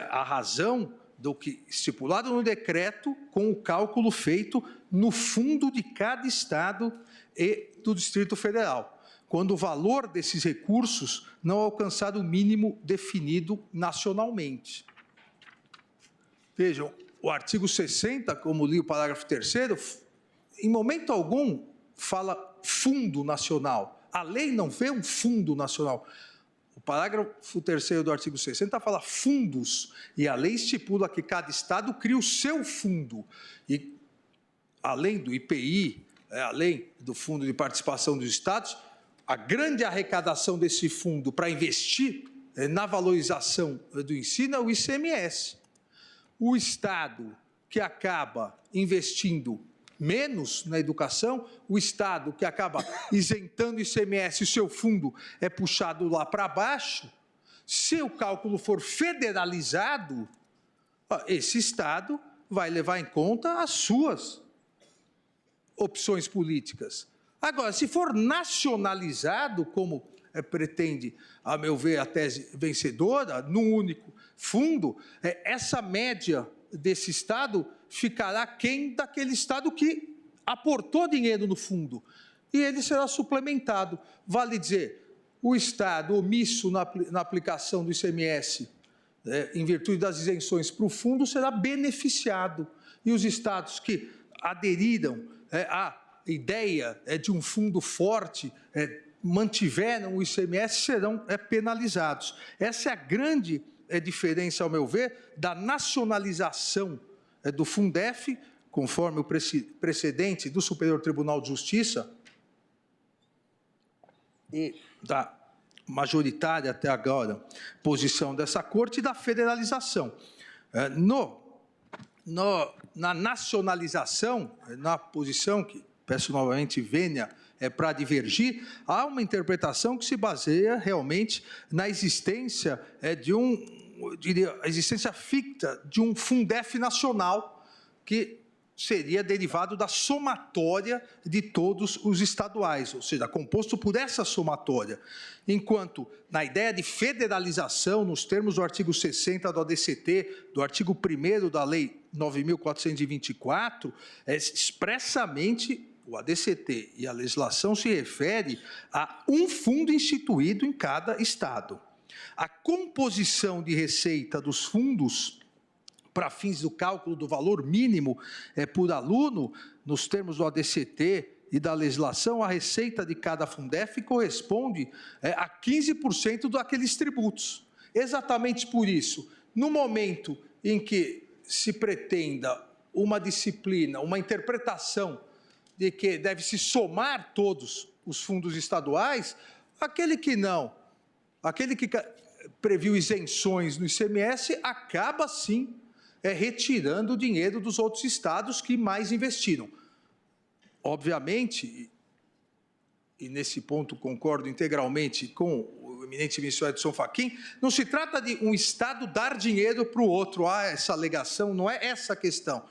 à razão do que estipulado no decreto, com o cálculo feito no fundo de cada estado e do Distrito Federal, quando o valor desses recursos não alcançar o mínimo definido nacionalmente. Vejam, o artigo 60, como li o parágrafo 3º, em momento algum fala fundo nacional. A lei não vê um fundo nacional. O parágrafo 3º do artigo 60 fala fundos, e a lei estipula que cada estado cria o seu fundo. E, além do IPI, além do Fundo de Participação dos Estados, a grande arrecadação desse fundo para investir na valorização do ensino é o ICMS. O Estado que acaba investindo menos na educação, o Estado que acaba isentando o ICMS, o seu fundo é puxado lá para baixo, se o cálculo for federalizado, esse Estado vai levar em conta as suas opções políticas. Agora, se for nacionalizado, como pretende, a meu ver, a tese vencedora, num único fundo, essa média desse Estado ficará aquém daquele Estado que aportou dinheiro no fundo, e ele será suplementado. Vale dizer, o Estado omisso na aplicação do ICMS, em virtude das isenções para o fundo, será beneficiado, e os Estados que aderiram à ideia de um fundo forte, mantiveram o ICMS, serão penalizados. Essa é a grande diferença, ao meu ver, da nacionalização do Fundef, conforme o precedente do Superior Tribunal de Justiça, e da majoritária até agora posição dessa Corte, e da federalização. Na nacionalização, na posição que peço novamente venha para divergir, há uma interpretação que se baseia realmente na existência a existência ficta de um Fundef nacional que seria derivado da somatória de todos os estaduais, ou seja, composto por essa somatória. Enquanto, na ideia de federalização, nos termos do artigo 60 do ADCT, do artigo 1º da Lei 9.424, expressamente o ADCT e a legislação se refere a um fundo instituído em cada estado. A composição de receita dos fundos para fins do cálculo do valor mínimo por aluno, nos termos do ADCT e da legislação, a receita de cada Fundef corresponde a 15% daqueles tributos. Exatamente por isso, no momento em que se pretenda uma disciplina, uma interpretação de que deve-se somar todos os fundos estaduais, aquele que previu isenções no ICMS, acaba, sim, retirando o dinheiro dos outros estados que mais investiram. Obviamente, e nesse ponto concordo integralmente com o eminente ministro Edson Fachin, não se trata de um estado dar dinheiro para o outro. Essa alegação não é essa a questão.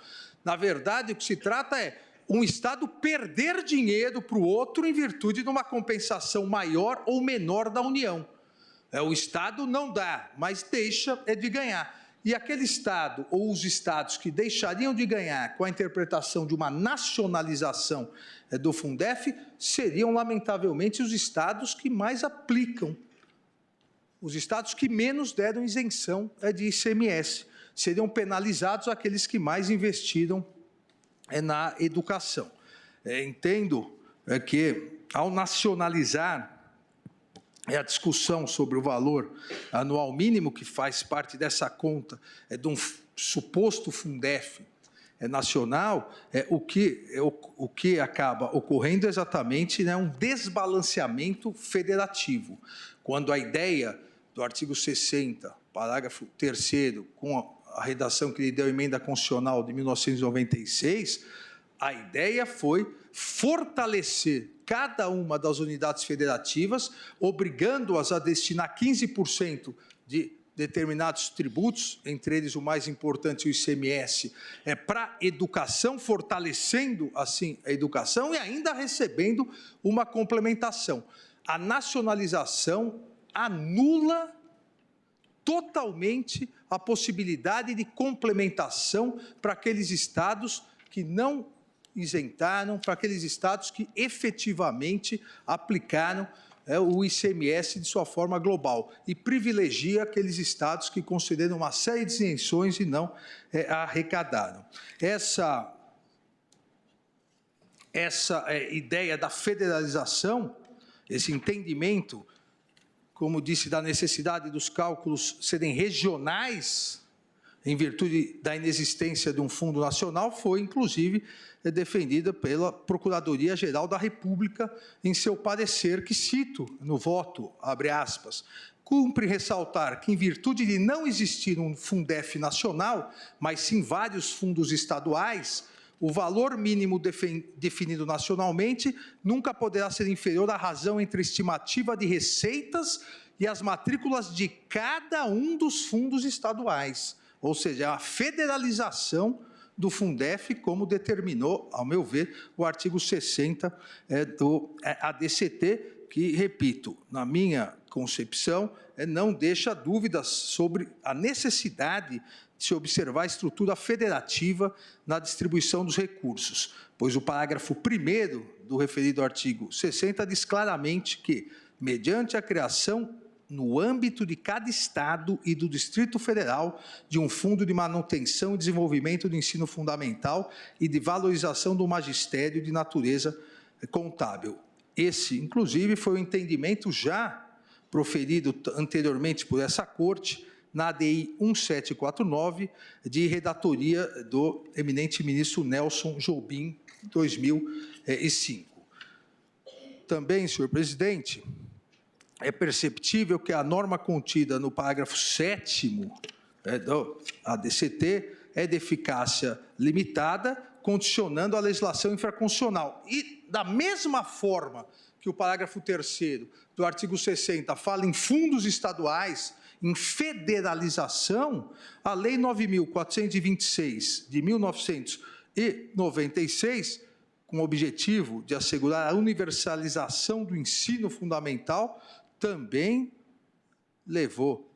Na verdade, o que se trata é um estado perder dinheiro para o outro em virtude de uma compensação maior ou menor da União. O estado não dá, mas deixa de ganhar. E aquele estado ou os estados que deixariam de ganhar com a interpretação de uma nacionalização do Fundef seriam, lamentavelmente, os estados que mais aplicam, os estados que menos deram isenção de ICMS. Seriam penalizados aqueles que mais investiram na educação. Entendo que, ao nacionalizar a discussão sobre o valor anual mínimo, que faz parte dessa conta de um suposto Fundef nacional, o que acaba ocorrendo é exatamente um desbalanceamento federativo. Quando a ideia do artigo 60, parágrafo 3º, com a redação que lhe deu a emenda constitucional de 1996, a ideia foi fortalecer cada uma das unidades federativas, obrigando-as a destinar 15% de determinados tributos, entre eles o mais importante, o ICMS, para educação, fortalecendo, assim, a educação e ainda recebendo uma complementação. A nacionalização anula totalmente a possibilidade de complementação para aqueles estados que não isentaram, para aqueles estados que efetivamente aplicaram o ICMS de sua forma global e privilegia aqueles estados que consideram uma série de isenções e não arrecadaram. Essa ideia da federalização, esse entendimento, como disse, da necessidade dos cálculos serem regionais, em virtude da inexistência de um fundo nacional, foi, inclusive, defendida pela Procuradoria-Geral da República em seu parecer, que cito no voto, abre aspas, cumpre ressaltar que, em virtude de não existir um Fundef nacional, mas sim vários fundos estaduais, o valor mínimo definido nacionalmente nunca poderá ser inferior à razão entre a estimativa de receitas e as matrículas de cada um dos fundos estaduais. Ou seja, a federalização do Fundef, como determinou, ao meu ver, o artigo 60 do ADCT, que, repito, na minha concepção, não deixa dúvidas sobre a necessidade de se observar a estrutura federativa na distribuição dos recursos, pois o parágrafo 1º do referido artigo 60 diz claramente que, mediante a criação no âmbito de cada Estado e do Distrito Federal, de um Fundo de Manutenção e Desenvolvimento do Ensino Fundamental e de Valorização do Magistério de Natureza Contábil. Esse, inclusive, foi o entendimento já proferido anteriormente por essa Corte, na ADI 1749, de redatoria do eminente ministro Nelson Jobim, 2005. Também, senhor presidente, é perceptível que a norma contida no parágrafo 7º do ADCT é de eficácia limitada, condicionando a legislação infraconstitucional. E, da mesma forma que o parágrafo 3º do artigo 60 fala em fundos estaduais, em federalização, a Lei 9.426, de 1996, E 96, com o objetivo de assegurar a universalização do ensino fundamental, também levou,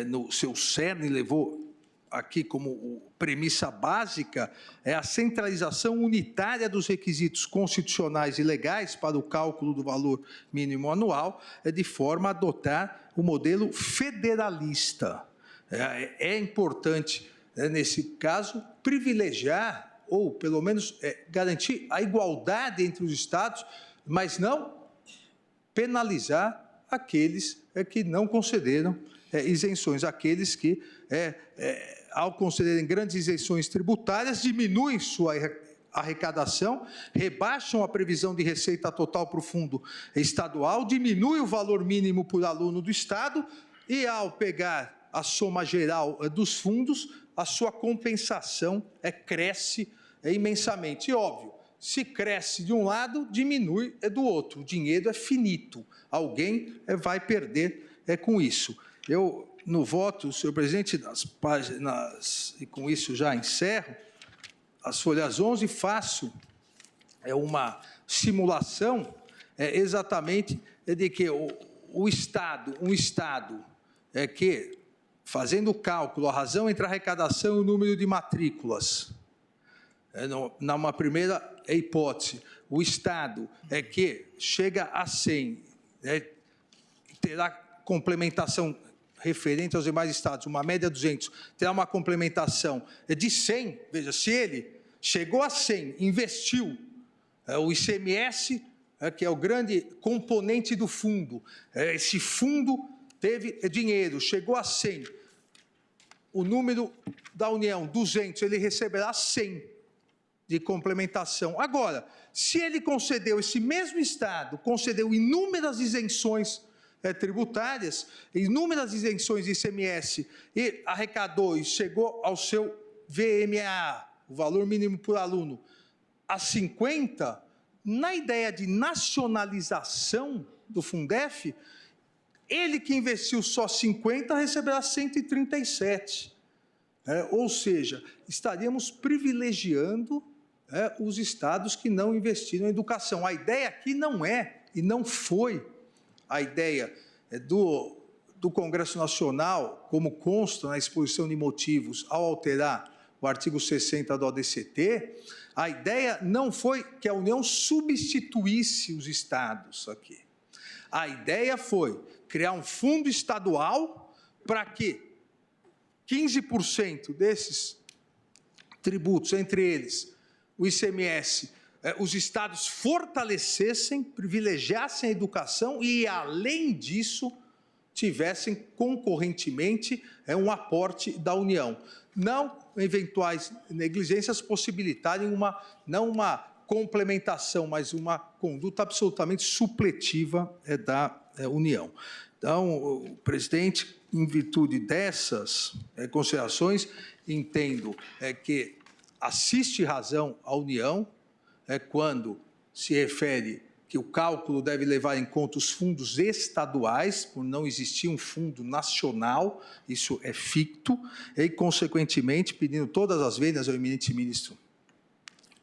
no seu cerne, levou aqui como premissa básica, a centralização unitária dos requisitos constitucionais e legais para o cálculo do valor mínimo anual, de forma a adotar o modelo federalista. É importante, nesse caso, privilegiar, ou pelo menos garantir a igualdade entre os estados, mas não penalizar aqueles que não concederam isenções, aqueles que, ao concederem grandes isenções tributárias, diminuem sua arrecadação, rebaixam a previsão de receita total para o fundo estadual, diminui o valor mínimo por aluno do Estado e, ao pegar a soma geral dos fundos, a sua compensação cresce imensamente. E, óbvio, se cresce de um lado, diminui do outro. O dinheiro é finito. Alguém vai perder com isso. Eu, no voto, senhor presidente, nas páginas, e com isso já encerro, as folhas 11, faço uma simulação exatamente de que um Estado que, fazendo o cálculo, a razão entre a arrecadação e o número de matrículas, numa primeira hipótese, o Estado que chega a 100, terá complementação referente aos demais estados, uma média de 200, terá uma complementação de 100, veja, se ele chegou a 100, investiu, o ICMS, que é o grande componente do fundo, esse fundo teve dinheiro, chegou a 100, o número da União, 200, ele receberá 100 de complementação. Agora, se ele concedeu, esse mesmo Estado concedeu inúmeras isenções tributárias, inúmeras isenções de ICMS, e arrecadou e chegou ao seu VMA, o valor mínimo por aluno, a 50, na ideia de nacionalização do Fundef, ele que investiu só 50 receberá 137. Ou seja, estaríamos privilegiando os estados que não investiram em educação. A ideia aqui não é, e não foi, a ideia do Congresso Nacional, como consta na exposição de motivos, ao alterar o artigo 60 do ODCT, a ideia não foi que a União substituísse os estados aqui. A ideia foi criar um fundo estadual para que 15% desses tributos, entre eles o ICMS, os estados fortalecessem, privilegiassem a educação e, além disso, tivessem concorrentemente um aporte da União. Não eventuais negligências possibilitarem não uma complementação, mas uma conduta absolutamente supletiva da União. Então, presidente, em virtude dessas considerações, entendo que assiste razão à União quando se refere que o cálculo deve levar em conta os fundos estaduais, por não existir um fundo nacional, isso é ficto, e, consequentemente, pedindo todas as vezes ao eminente ministro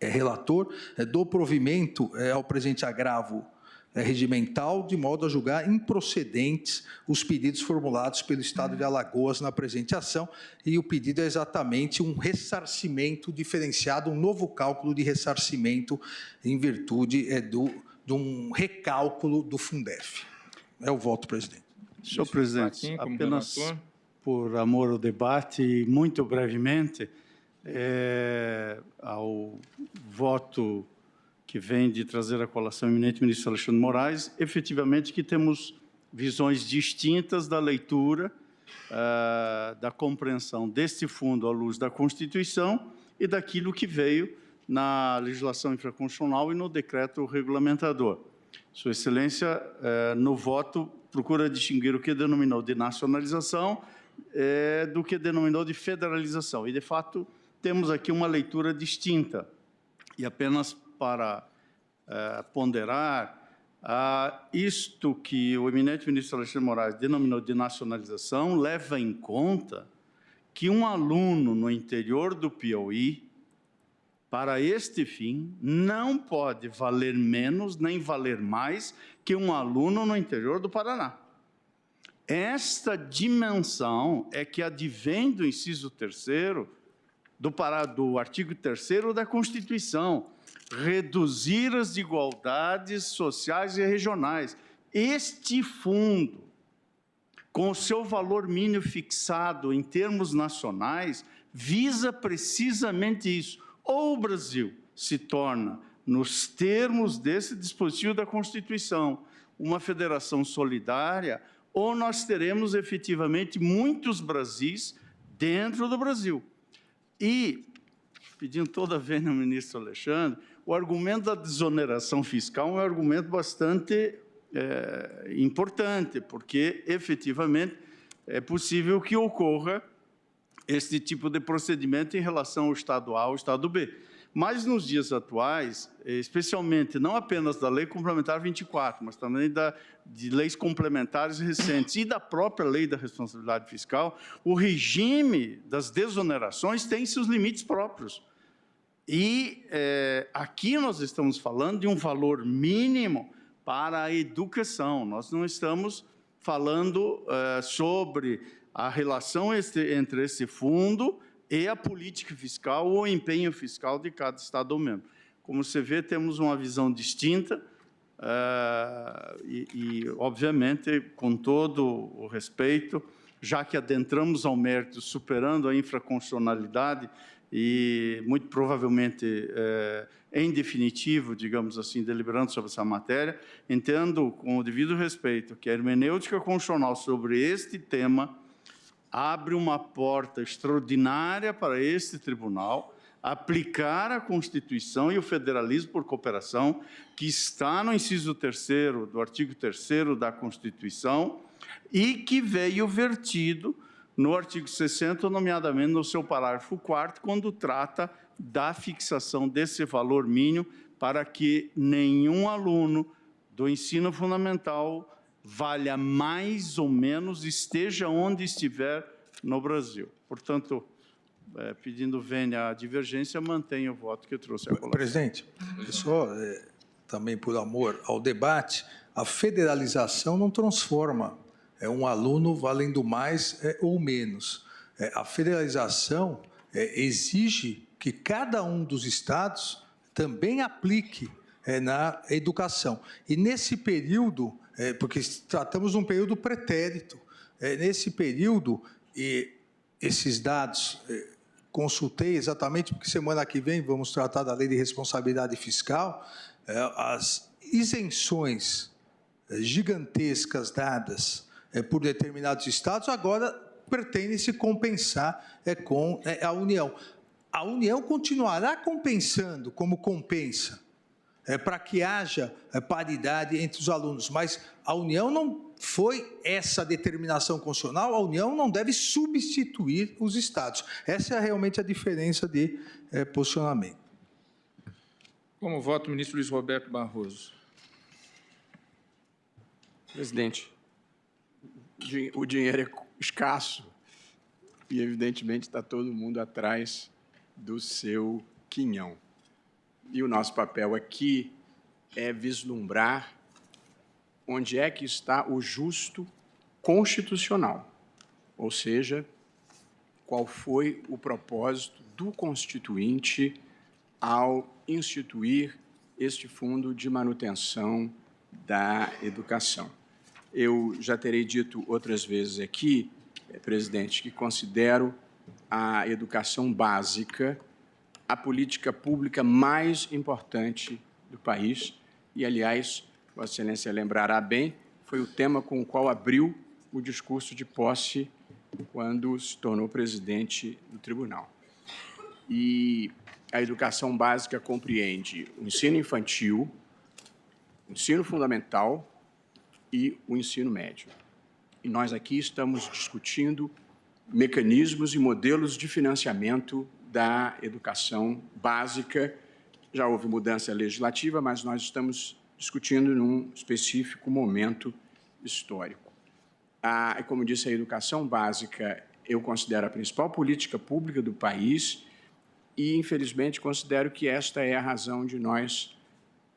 relator, do provimento ao presente agravo regimental, de modo a julgar improcedentes os pedidos formulados pelo Estado de Alagoas na presente ação, e o pedido é exatamente um ressarcimento diferenciado, um novo cálculo de ressarcimento em virtude de um recálculo do Fundef. É o voto, presidente. Senhor presidente, apenas por amor ao debate e muito brevemente, ao voto que vem de trazer à colação o eminente ministro Alexandre de Moraes, efetivamente que temos visões distintas da leitura, da compreensão deste fundo à luz da Constituição e daquilo que veio na legislação infraconstitucional e no decreto regulamentador. Sua Excelência, no voto, procura distinguir o que denominou de nacionalização do que denominou de federalização. E, de fato, temos aqui uma leitura distinta. E apenas para ponderar, isto que o eminente ministro Alexandre de Moraes denominou de nacionalização leva em conta que um aluno no interior do Piauí para este fim, não pode valer menos nem valer mais que um aluno no interior do Paraná. Esta dimensão é que advém do inciso 3º do artigo 3º da Constituição, reduzir as desigualdades sociais e regionais. Este fundo, com o seu valor mínimo fixado em termos nacionais, visa precisamente isso. Ou o Brasil se torna, nos termos desse dispositivo da Constituição, uma federação solidária, ou nós teremos efetivamente muitos Brasis dentro do Brasil. E, pedindo toda a vez ao ministro Alexandre, o argumento da desoneração fiscal é um argumento bastante importante, porque, efetivamente, é possível que ocorra este tipo de procedimento em relação ao Estado A ou ao Estado B. Mas, nos dias atuais, especialmente, não apenas da Lei Complementar 24, mas também de leis complementares recentes e da própria Lei da Responsabilidade Fiscal, o regime das desonerações tem seus limites próprios. E aqui nós estamos falando de um valor mínimo para a educação. Nós não estamos falando sobre a relação entre esse fundo e a política fiscal ou o empenho fiscal de cada Estado membro. Como você vê, temos uma visão distinta obviamente, com todo o respeito, já que adentramos ao mérito, superando a infraconstitucionalidade e, muito provavelmente, em definitivo, digamos assim, deliberando sobre essa matéria, entendo, com o devido respeito, que a hermenêutica constitucional sobre este tema abre uma porta extraordinária para este tribunal aplicar a Constituição e o federalismo por cooperação, que está no inciso 3º do artigo 3º da Constituição e que veio vertido no artigo 60, nomeadamente no seu parágrafo 4º, quando trata da fixação desse valor mínimo para que nenhum aluno do ensino fundamental valha mais ou menos, esteja onde estiver no Brasil. Portanto, pedindo vênia à divergência, mantenho o voto que eu trouxe à colação. Presidente, só também por amor ao debate, a federalização não transforma um aluno valendo mais ou menos. A federalização exige que cada um dos estados também aplique na educação. E nesse período, porque tratamos de um período pretérito, nesse período, esses dados consultei exatamente porque semana que vem vamos tratar da Lei de Responsabilidade Fiscal, as isenções gigantescas dadas por determinados estados, agora pretende se compensar com a União. A União continuará compensando como compensa, para que haja paridade entre os alunos, mas a União não foi essa determinação constitucional, a União não deve substituir os estados. Essa é realmente a diferença de posicionamento. Como voto, o ministro Luiz Roberto Barroso. Presidente, o dinheiro é escasso e, evidentemente, está todo mundo atrás do seu quinhão. E o nosso papel aqui é vislumbrar onde é que está o justo constitucional, ou seja, qual foi o propósito do Constituinte ao instituir este Fundo de Manutenção da Educação. Eu já terei dito outras vezes aqui, presidente, que considero a educação básica a política pública mais importante do país e, aliás, Vossa Excelência lembrará bem, foi o tema com o qual abriu o discurso de posse quando se tornou presidente do tribunal. E a educação básica compreende o ensino infantil, o ensino fundamental e o ensino médio. E nós aqui estamos discutindo mecanismos e modelos de financiamento da educação básica. Já houve mudança legislativa, mas nós estamos discutindo num específico momento histórico. Como disse, a educação básica eu considero a principal política pública do país e, infelizmente, considero que esta é a razão de nós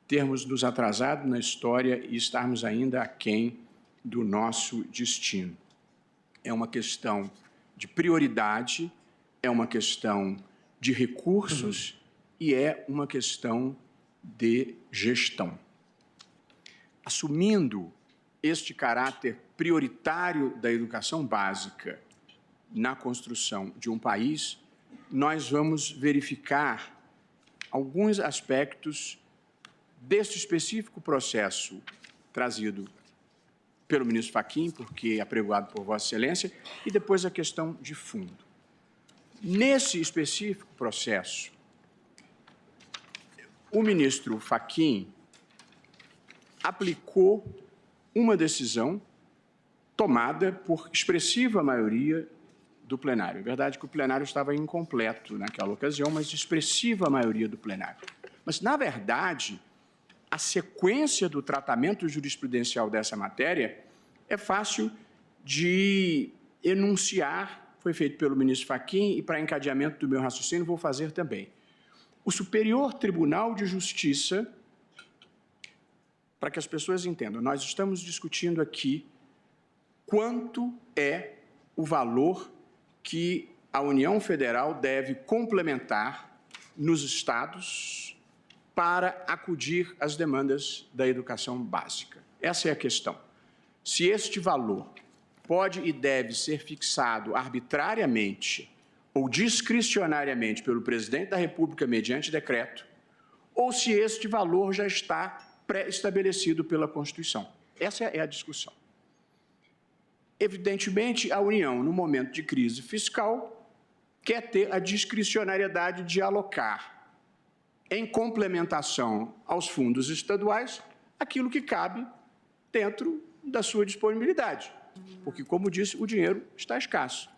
termos nos atrasado na história e estarmos ainda aquém do nosso destino. É uma questão de prioridade, é uma questão de recursos e é uma questão de gestão. Assumindo este caráter prioritário da educação básica na construção de um país, nós vamos verificar alguns aspectos deste específico processo trazido pelo ministro Fachin, porque é apregoado por Vossa Excelência, e depois a questão de fundo. Nesse específico processo, o ministro Fachin aplicou uma decisão tomada por expressiva maioria do plenário. É verdade que o plenário estava incompleto naquela ocasião, mas expressiva maioria do plenário. Mas, na verdade, a sequência do tratamento jurisprudencial dessa matéria é fácil de enunciar, foi feito pelo ministro Fachin, e para encadeamento do meu raciocínio vou fazer também. O Superior Tribunal de Justiça, para que as pessoas entendam, nós estamos discutindo aqui quanto é o valor que a União Federal deve complementar nos estados para acudir às demandas da educação básica. Essa é a questão. Se este valor pode e deve ser fixado arbitrariamente ou discricionariamente pelo presidente da República mediante decreto, ou se este valor já está pré-estabelecido pela Constituição. Essa é a discussão. Evidentemente, a União, no momento de crise fiscal, quer ter a discricionariedade de alocar, em complementação aos fundos estaduais, aquilo que cabe dentro da sua disponibilidade. Porque, como disse, o dinheiro está escasso.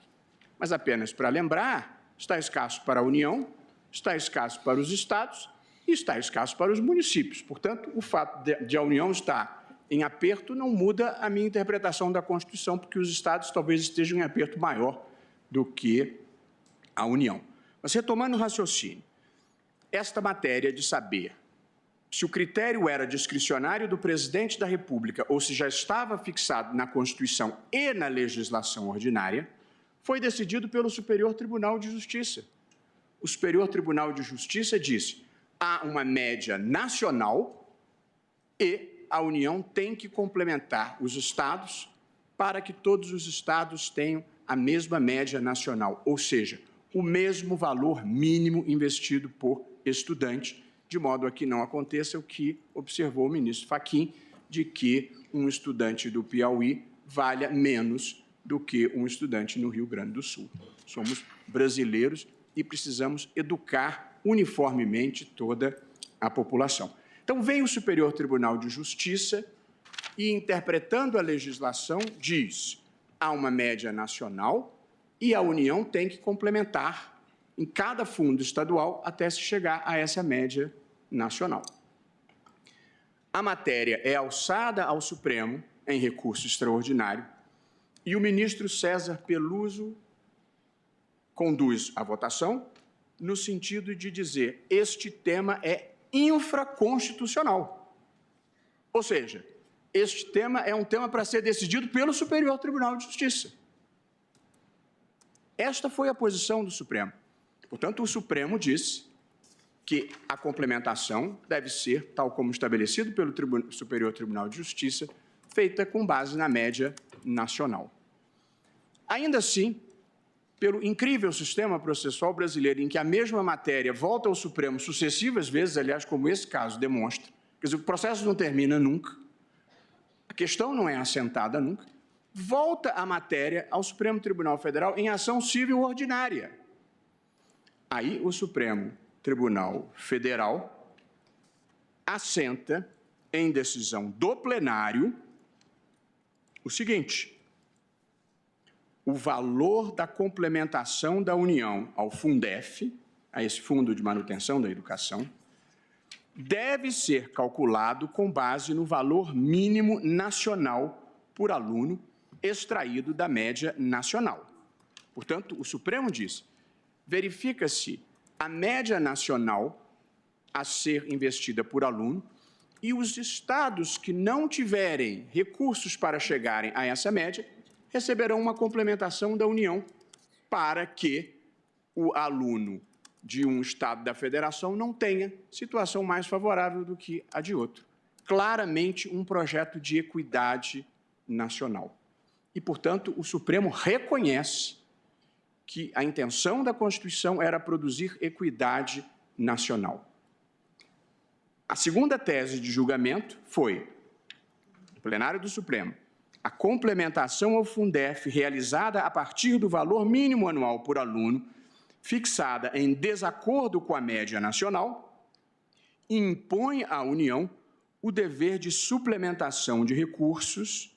Mas apenas para lembrar, está escasso para a União, está escasso para os estados e está escasso para os municípios. Portanto, o fato de a União estar em aperto não muda a minha interpretação da Constituição, porque os estados talvez estejam em aperto maior do que a União. Mas, retomando o raciocínio, esta matéria de saber se o critério era discricionário do presidente da República ou se já estava fixado na Constituição e na legislação ordinária, foi decidido pelo Superior Tribunal de Justiça. O Superior Tribunal de Justiça disse: há uma média nacional e a União tem que complementar os estados para que todos os estados tenham a mesma média nacional, ou seja, o mesmo valor mínimo investido por estudante, de modo a que não aconteça o que observou o ministro Fachin, de que um estudante do Piauí valha menos do que um estudante no Rio Grande do Sul. Somos brasileiros e precisamos educar uniformemente toda a população. Então, vem o Superior Tribunal de Justiça e, interpretando a legislação, diz: há uma média nacional e a União tem que complementar em cada fundo estadual até se chegar a essa média nacional. A matéria é alçada ao Supremo em recurso extraordinário e o ministro César Peluso conduz a votação no sentido de dizer: este tema é infraconstitucional. Ou seja, este tema é um tema para ser decidido pelo Superior Tribunal de Justiça. Esta foi a posição do Supremo. Portanto, o Supremo disse que a complementação deve ser, tal como estabelecido pelo Superior Tribunal de Justiça, feita com base na média nacional. Ainda assim, pelo incrível sistema processual brasileiro, em que a mesma matéria volta ao Supremo sucessivas vezes, aliás, como esse caso demonstra, quer dizer, o processo não termina nunca, a questão não é assentada nunca, volta a matéria ao Supremo Tribunal Federal em ação civil ordinária. Aí o Supremo Tribunal Federal assenta, em decisão do plenário, o seguinte: o valor da complementação da União ao Fundef, a esse Fundo de Manutenção da Educação, deve ser calculado com base no valor mínimo nacional por aluno extraído da média nacional. Portanto, o Supremo diz: verifica-se a média nacional a ser investida por aluno e os estados que não tiverem recursos para chegarem a essa média receberão uma complementação da União para que o aluno de um estado da federação não tenha situação mais favorável do que a de outro. Claramente um projeto de equidade nacional. E, portanto, o Supremo reconhece que a intenção da Constituição era produzir equidade nacional. A segunda tese de julgamento foi, no plenário do Supremo, a complementação ao Fundef realizada a partir do valor mínimo anual por aluno, fixada em desacordo com a média nacional, impõe à União o dever de suplementação de recursos,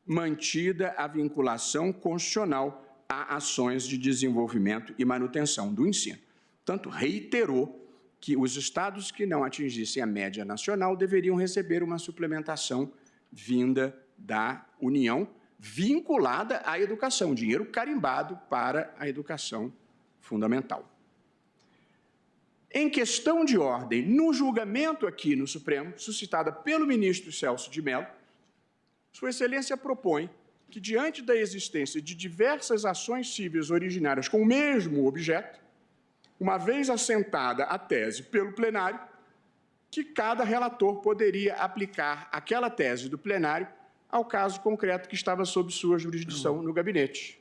mantida a vinculação constitucional a ações de desenvolvimento e manutenção do ensino. Tanto reiterou que os estados que não atingissem a média nacional deveriam receber uma suplementação vinda da União, vinculada à educação, dinheiro carimbado para a educação fundamental. Em questão de ordem, no julgamento aqui no Supremo, suscitada pelo ministro Celso de Mello, Sua Excelência propõe que, diante da existência de diversas ações cíveis originárias com o mesmo objeto, uma vez assentada a tese pelo plenário, que cada relator poderia aplicar aquela tese do plenário ao caso concreto que estava sob sua jurisdição no gabinete.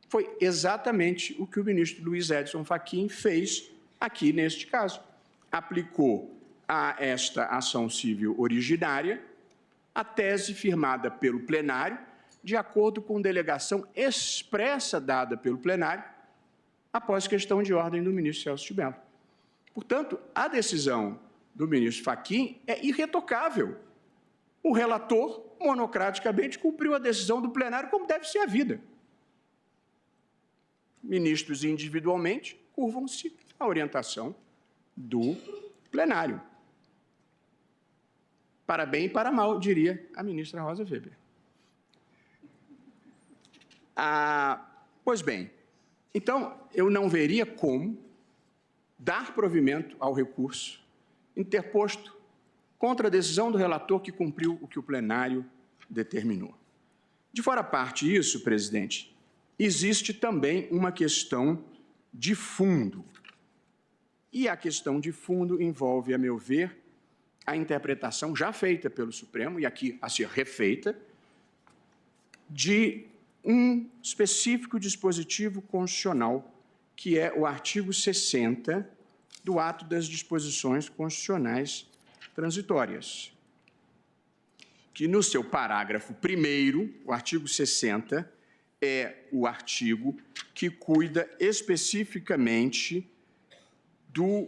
Foi exatamente o que o ministro Luiz Edson Fachin fez aqui neste caso. Aplicou a esta ação civil originária a tese firmada pelo plenário, de acordo com delegação expressa dada pelo plenário, após questão de ordem do ministro Celso de Mello. Portanto, a decisão do ministro Fachin é irretocável. O relator, monocraticamente, cumpriu a decisão do plenário como deve ser a vida. Ministros individualmente curvam-se à orientação do plenário. Para bem e para mal, diria a ministra Rosa Weber. Pois bem, então, eu não veria como dar provimento ao recurso interposto contra a decisão do relator que cumpriu o que o plenário determinou. De fora parte isso, presidente, existe também uma questão de fundo. E a questão de fundo envolve, a meu ver, a interpretação já feita pelo Supremo, e aqui a ser refeita, de um específico dispositivo constitucional, que é o artigo 60 do ato das disposições constitucionais transitórias, que no seu parágrafo 1º, o artigo 60, é o artigo que cuida especificamente do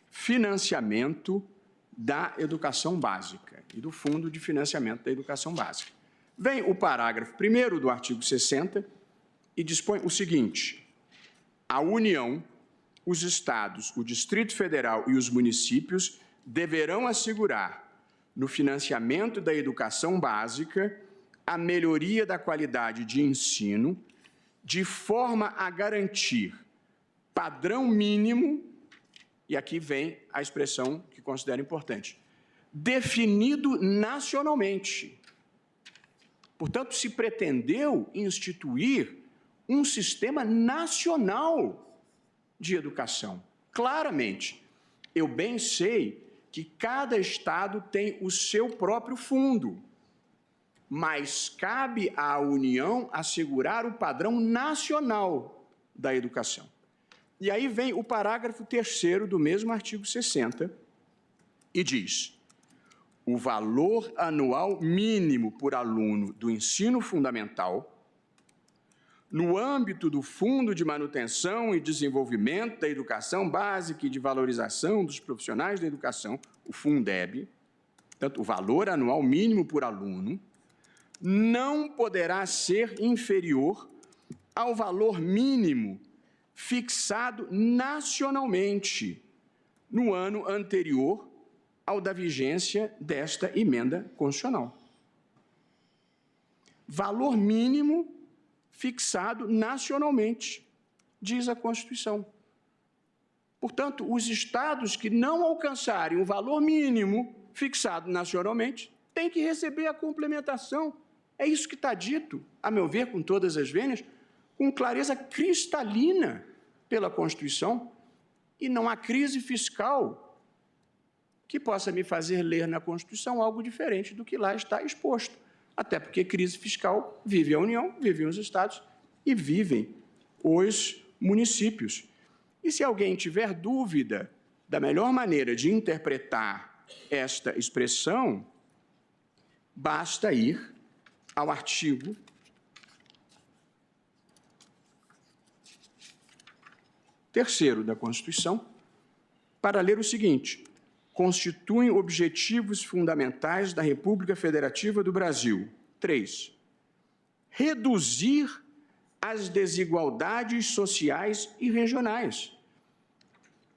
financiamento da educação básica e do Fundo de Financiamento da Educação Básica. Vem o parágrafo 1º do artigo 60 e dispõe o seguinte: a União, os estados, o Distrito Federal e os municípios deverão assegurar, no financiamento da educação básica, a melhoria da qualidade de ensino, de forma a garantir padrão mínimo, e aqui vem a expressão que considero importante, definido nacionalmente. Portanto, se pretendeu instituir um sistema nacional de educação. Claramente, eu bem sei que cada estado tem o seu próprio fundo, mas cabe à União assegurar o padrão nacional da educação. E aí vem o parágrafo 3º do mesmo artigo 60 e diz: o valor anual mínimo por aluno do ensino fundamental, no âmbito do Fundo de Manutenção e Desenvolvimento da Educação Básica e de Valorização dos Profissionais da Educação, o Fundeb, portanto, o valor anual mínimo por aluno, não poderá ser inferior ao valor mínimo fixado nacionalmente no ano anterior ao da vigência desta emenda constitucional. Valor mínimo fixado nacionalmente, diz a Constituição. Portanto, os estados que não alcançarem o valor mínimo fixado nacionalmente têm que receber a complementação. É isso que está dito, a meu ver, com todas as vênias, com clareza cristalina pela Constituição, e não há crise fiscal que possa me fazer ler na Constituição algo diferente do que lá está exposto. Até porque crise fiscal vive a União, vivem os estados e vivem os municípios. E se alguém tiver dúvida da melhor maneira de interpretar esta expressão, basta ir ao artigo 3º da Constituição para ler o seguinte: constituem objetivos fundamentais da República Federativa do Brasil. 3. Reduzir as desigualdades sociais e regionais,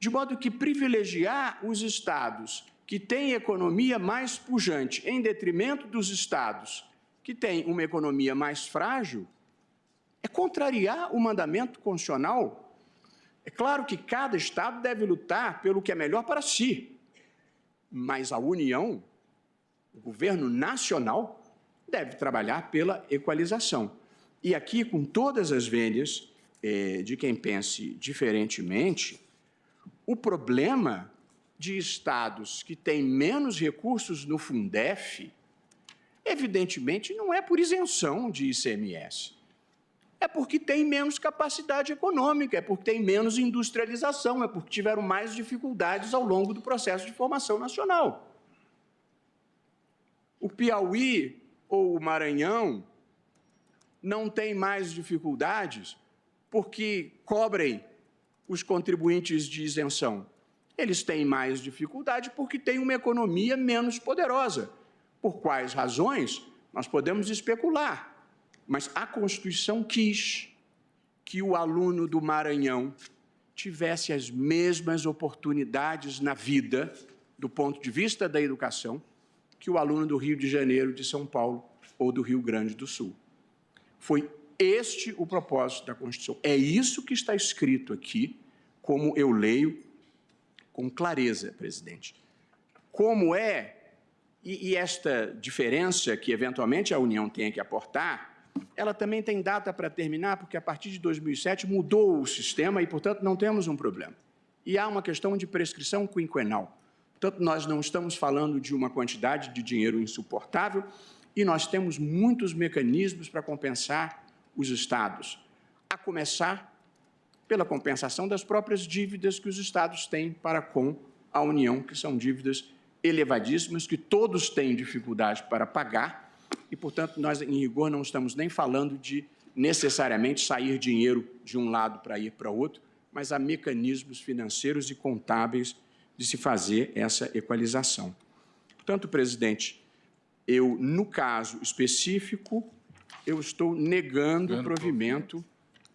de modo que privilegiar os estados que têm economia mais pujante em detrimento dos estados que têm uma economia mais frágil é contrariar o mandamento constitucional. É claro que cada estado deve lutar pelo que é melhor para si, mas a União, o governo nacional, deve trabalhar pela equalização. E aqui, com todas as vênias de quem pense diferentemente, o problema de estados que têm menos recursos no Fundef, evidentemente, não é por isenção de ICMS. É porque tem menos capacidade econômica, é porque tem menos industrialização, é porque tiveram mais dificuldades ao longo do processo de formação nacional. O Piauí ou o Maranhão não têm mais dificuldades porque cobrem os contribuintes de isenção. Eles têm mais dificuldade porque têm uma economia menos poderosa. Por quais razões? Nós podemos especular. Mas a Constituição quis que o aluno do Maranhão tivesse as mesmas oportunidades na vida, do ponto de vista da educação, que o aluno do Rio de Janeiro, de São Paulo ou do Rio Grande do Sul. Foi este o propósito da Constituição. É isso que está escrito aqui, como eu leio com clareza, presidente. Como é, e esta diferença que eventualmente a União tenha que aportar, ela também tem data para terminar, porque a partir de 2007 mudou o sistema e, portanto, não temos um problema. E há uma questão de prescrição quinquenal. Portanto, nós não estamos falando de uma quantidade de dinheiro insuportável e nós temos muitos mecanismos para compensar os estados, a começar pela compensação das próprias dívidas que os estados têm para com a União, que são dívidas elevadíssimas, que todos têm dificuldade para pagar, e, portanto, nós, em rigor, não estamos nem falando de necessariamente sair dinheiro de um lado para ir para outro, mas há mecanismos financeiros e contábeis de se fazer essa equalização. Portanto, presidente, eu, no caso específico, eu estou negando o provimento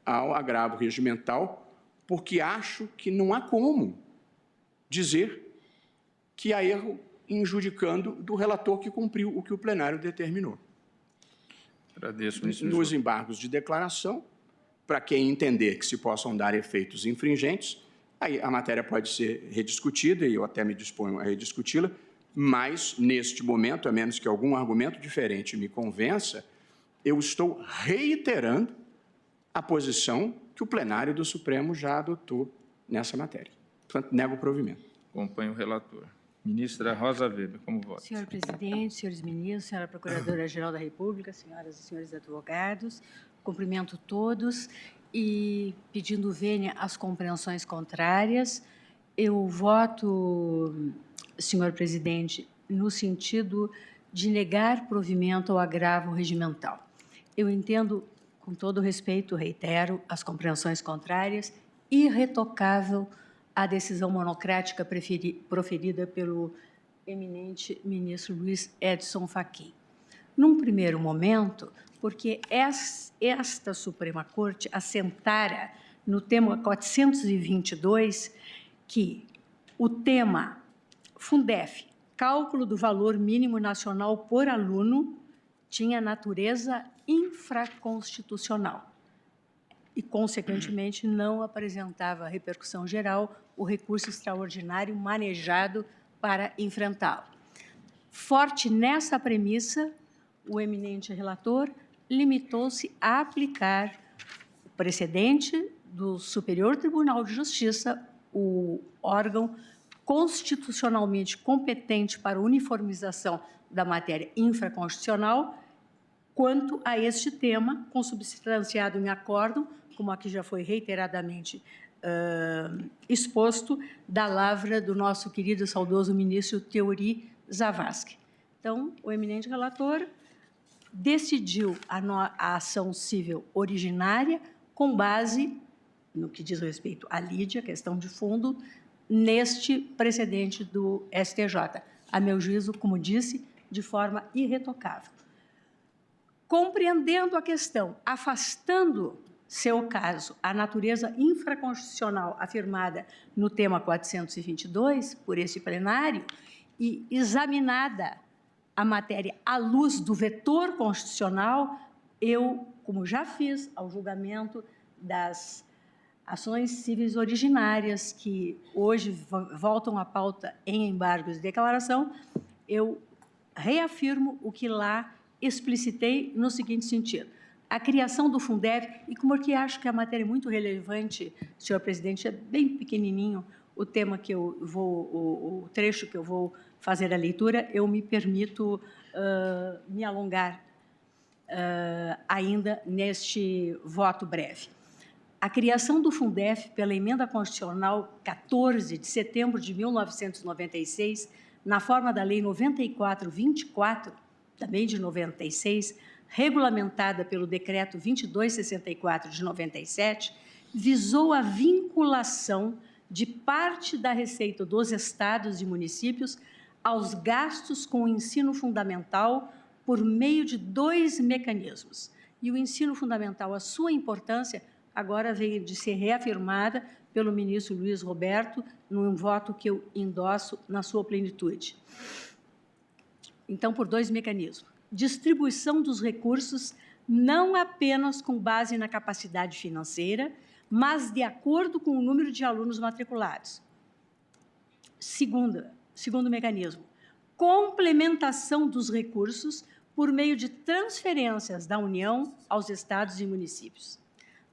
ao agravo regimental, porque acho que não há como dizer que há erro injudicando do relator que cumpriu o que o plenário determinou. Agradeço, ministro. Nos embargos de declaração, para quem entender que se possam dar efeitos infringentes, aí a matéria pode ser rediscutida, e eu até me disponho a rediscuti-la, mas, neste momento, a menos que algum argumento diferente me convença, eu estou reiterando a posição que o plenário do Supremo já adotou nessa matéria. Portanto, nego o provimento. Acompanho o relator. Ministra Rosa Weber, como vota? Senhor presidente, senhores ministros, senhora Procuradora-Geral da República, senhoras e senhores advogados, cumprimento todos e, pedindo vênia às compreensões contrárias, eu voto, senhor presidente, no sentido de negar provimento ao agravo regimental. Eu entendo, com todo respeito, reitero, as compreensões contrárias, irretocável a decisão monocrática proferida pelo eminente ministro Luiz Edson Fachin. Num primeiro momento, porque esta Suprema Corte assentara no tema 422 que o tema Fundef, cálculo do valor mínimo nacional por aluno, tinha natureza infraconstitucional. e, consequentemente, não apresentava repercussão geral o recurso extraordinário manejado para enfrentá-lo. Forte nessa premissa, o eminente relator limitou-se a aplicar o precedente do Superior Tribunal de Justiça, o órgão constitucionalmente competente para uniformização da matéria infraconstitucional, quanto a este tema, consubstanciado em acórdão, como aqui já foi reiteradamente exposto, da lavra do nosso querido e saudoso ministro Teori Zavascki. Então, o eminente relator decidiu a ação civil originária com base, no que diz respeito à lide, a questão de fundo, neste precedente do STJ. A meu juízo, como disse, de forma irretocável. Compreendendo a questão, afastando seu caso a natureza infraconstitucional afirmada no tema 422 por este plenário e examinada a matéria à luz do vetor constitucional, eu, como já fiz ao julgamento das ações civis originárias que hoje voltam à pauta em embargos de declaração, eu reafirmo o que lá explicitei no seguinte sentido. A criação do Fundeb, e como que acho que a matéria é muito relevante, senhor presidente, é bem pequenininho o tema que eu vou, o trecho que eu vou fazer a leitura, eu me permito me alongar ainda neste voto breve. A criação do Fundef pela Emenda Constitucional 14 de setembro de 1996, na forma da Lei 94/24, também de 96, regulamentada pelo Decreto 2264 de 97, visou a vinculação de parte da receita dos estados e municípios aos gastos com o ensino fundamental por meio de 2 mecanismos. E o ensino fundamental, a sua importância, agora veio de ser reafirmada pelo ministro Luiz Roberto, num voto que eu endosso na sua plenitude. Então, por 2 mecanismos. Distribuição dos recursos não apenas com base na capacidade financeira, mas de acordo com o número de alunos matriculados. Segundo mecanismo, complementação dos recursos por meio de transferências da União aos estados e municípios.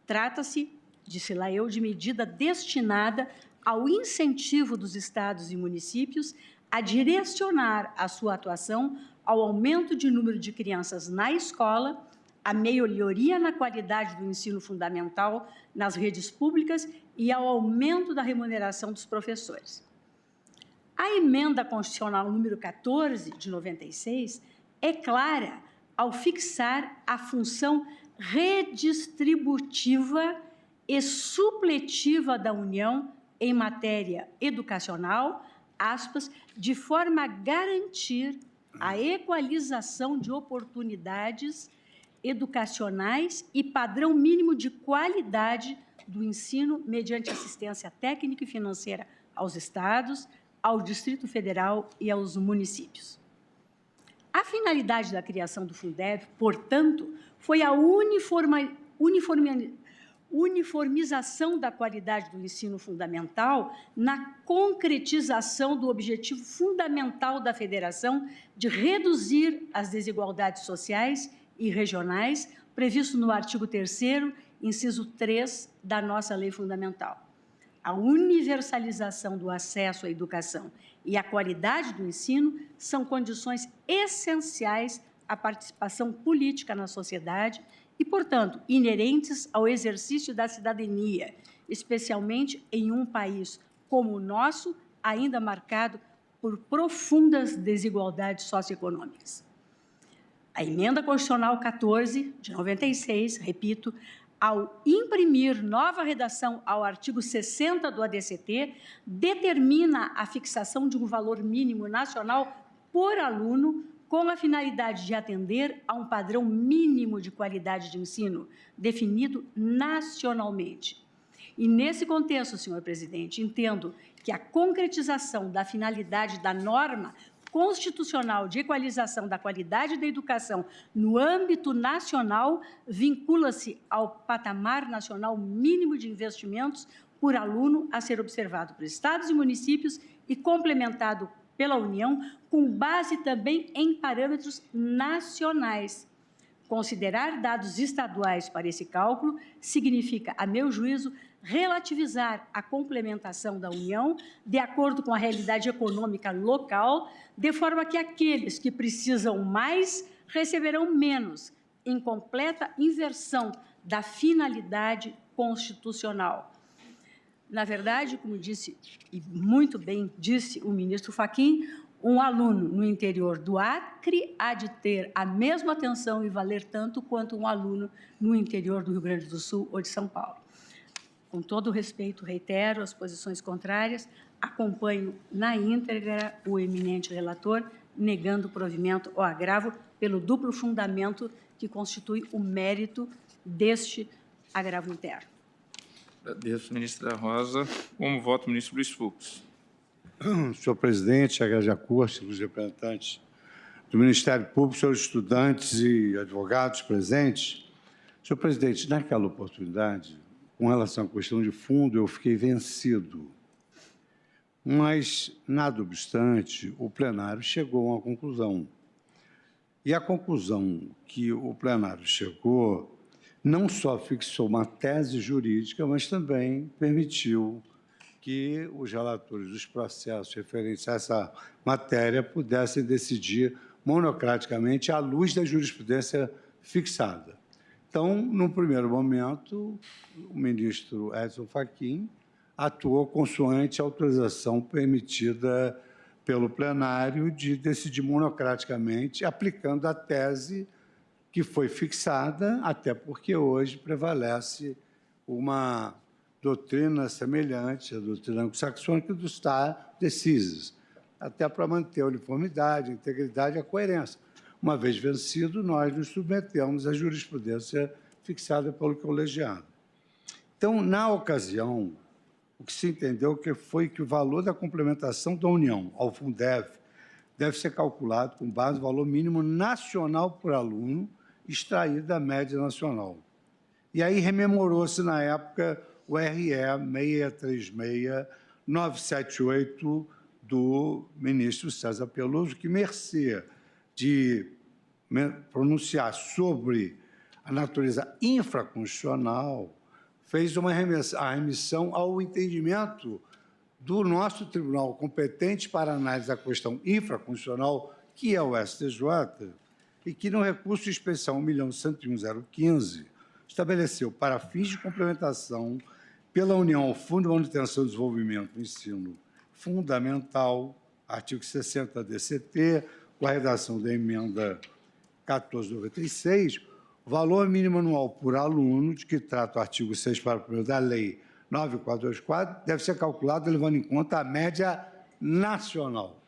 Trata-se, disse lá eu, de medida destinada ao incentivo dos estados e municípios a direcionar a sua atuação ao aumento de número de crianças na escola, a melhoria na qualidade do ensino fundamental nas redes públicas e ao aumento da remuneração dos professores. A Emenda Constitucional número 14, de 96, é clara ao fixar a função redistributiva e supletiva da União em matéria educacional, aspas, de forma a garantir a equalização de oportunidades educacionais e padrão mínimo de qualidade do ensino mediante assistência técnica e financeira aos estados, ao Distrito Federal e aos municípios. A finalidade da criação do Fundeb, portanto, foi a uniformização da qualidade do ensino fundamental na concretização do objetivo fundamental da Federação de reduzir as desigualdades sociais e regionais, previsto no artigo 3º, inciso 3 da nossa Lei Fundamental. A universalização do acesso à educação e a qualidade do ensino são condições essenciais à participação política na sociedade e, portanto, inerentes ao exercício da cidadania, especialmente em um país como o nosso, ainda marcado por profundas desigualdades socioeconômicas. A Emenda Constitucional 14, de 96, repito, ao imprimir nova redação ao artigo 60 do ADCT, determina a fixação de um valor mínimo nacional por aluno com a finalidade de atender a um padrão mínimo de qualidade de ensino definido nacionalmente. E, nesse contexto, senhor presidente, entendo que a concretização da finalidade da norma constitucional de equalização da qualidade da educação no âmbito nacional vincula-se ao patamar nacional mínimo de investimentos por aluno a ser observado por estados e municípios e complementado pela União, com base também em parâmetros nacionais. Considerar dados estaduais para esse cálculo significa, a meu juízo, relativizar a complementação da União de acordo com a realidade econômica local, de forma que aqueles que precisam mais receberão menos, em completa inversão da finalidade constitucional. Na verdade, como disse, e muito bem disse o ministro Fachin, um aluno no interior do Acre há de ter a mesma atenção e valer tanto quanto um aluno no interior do Rio Grande do Sul ou de São Paulo. Com todo o respeito, reitero as posições contrárias, acompanho na íntegra o eminente relator, negando o provimento ou agravo pelo duplo fundamento que constitui o mérito deste agravo interno. Agradeço, ministra Rosa. Como voto, ministro Luiz Fux. Senhor presidente, agrade a corte, os representantes do Ministério Público, senhores estudantes e advogados presentes. Senhor presidente, naquela oportunidade, com relação à questão de fundo, eu fiquei vencido. Mas, nada obstante, o plenário chegou a uma conclusão. E a conclusão que o plenário chegou não só fixou uma tese jurídica, mas também permitiu que os relatores dos processos referentes a essa matéria pudessem decidir monocraticamente à luz da jurisprudência fixada. Então, no primeiro momento, o ministro Edson Fachin atuou consoante a autorização permitida pelo plenário de decidir monocraticamente, aplicando a tese que foi fixada, até porque hoje prevalece uma doutrina semelhante à doutrina anglo-saxônica do stare decisis, até para manter a uniformidade, a integridade e a coerência. Uma vez vencido, nós nos submetemos à jurisprudência fixada pelo colegiado. Então, na ocasião, o que se entendeu foi que o valor da complementação da União ao Fundeb deve ser calculado com base no valor mínimo nacional por aluno extraído da média nacional. E aí rememorou-se, na época, o RE 636-978 do ministro César Peluso, que, mercê de pronunciar sobre a natureza infraconstitucional, fez uma remissão ao entendimento do nosso tribunal competente para análise da questão infraconstitucional, que é o STJ, e que, no recurso especial 1.101.015, estabeleceu, para fins de complementação pela União ao Fundo de Manutenção e Desenvolvimento do Ensino Fundamental, artigo 60 da DCT, com a redação da emenda 1496, o valor mínimo anual por aluno, de que trata o artigo 6, parágrafo 1º da Lei 9424, deve ser calculado levando em conta a média nacional.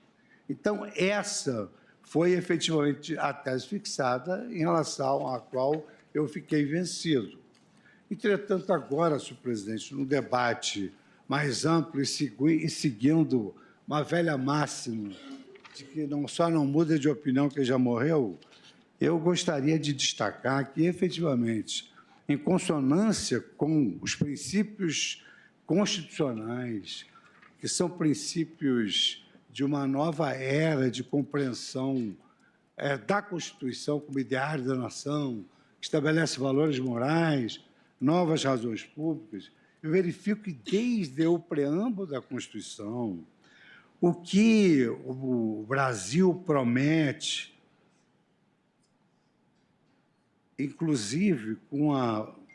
Então, essa foi efetivamente a tese fixada em relação à qual eu fiquei vencido. Entretanto, agora, senhor presidente, no debate mais amplo e seguindo uma velha máxima de que só não muda de opinião quem já morreu, eu gostaria de destacar que, efetivamente, em consonância com os princípios constitucionais, que são princípios de uma nova era de compreensão da Constituição como ideário da nação, que estabelece valores morais, novas razões públicas, eu verifico que, desde o preâmbulo da Constituição, o que o Brasil promete, inclusive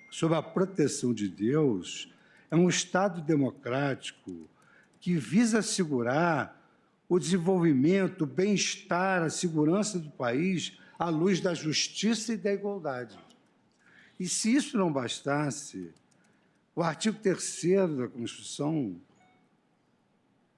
sob a proteção de Deus, é um Estado democrático que visa assegurar o desenvolvimento, o bem-estar, a segurança do país à luz da justiça e da igualdade. E, se isso não bastasse, o artigo 3º da Constituição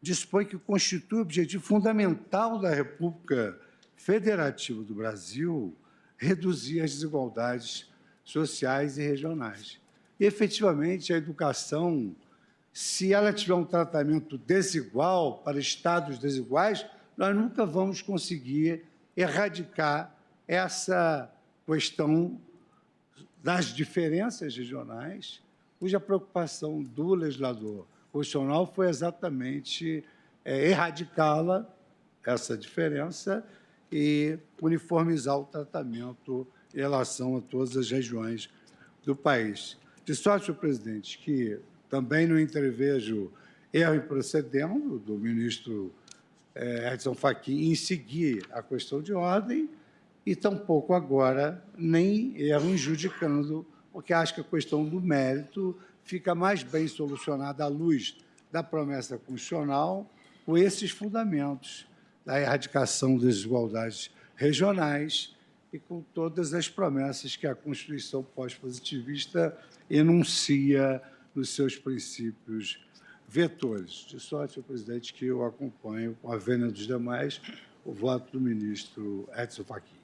dispõe que constitui o objetivo fundamental da República Federativa do Brasil reduzir as desigualdades sociais e regionais. E, efetivamente, a educação, se ela tiver um tratamento desigual para estados desiguais, nós nunca vamos conseguir erradicar essa questão das diferenças regionais, cuja preocupação do legislador constitucional foi exatamente erradicá-la, essa diferença, e uniformizar o tratamento em relação a todas as regiões do país. De sorte, senhor presidente, que também não entrevejo erro em procedendo do ministro Edson Fachin em seguir a questão de ordem e tampouco agora nem erro em judicando, porque acho que a questão do mérito fica mais bem solucionada à luz da promessa constitucional com esses fundamentos da erradicação das desigualdades regionais e com todas as promessas que a Constituição pós-positivista enuncia nos seus princípios vetores. De sorte, senhor presidente, que eu acompanho, com a vênia dos demais, o voto do ministro Edson Fachin.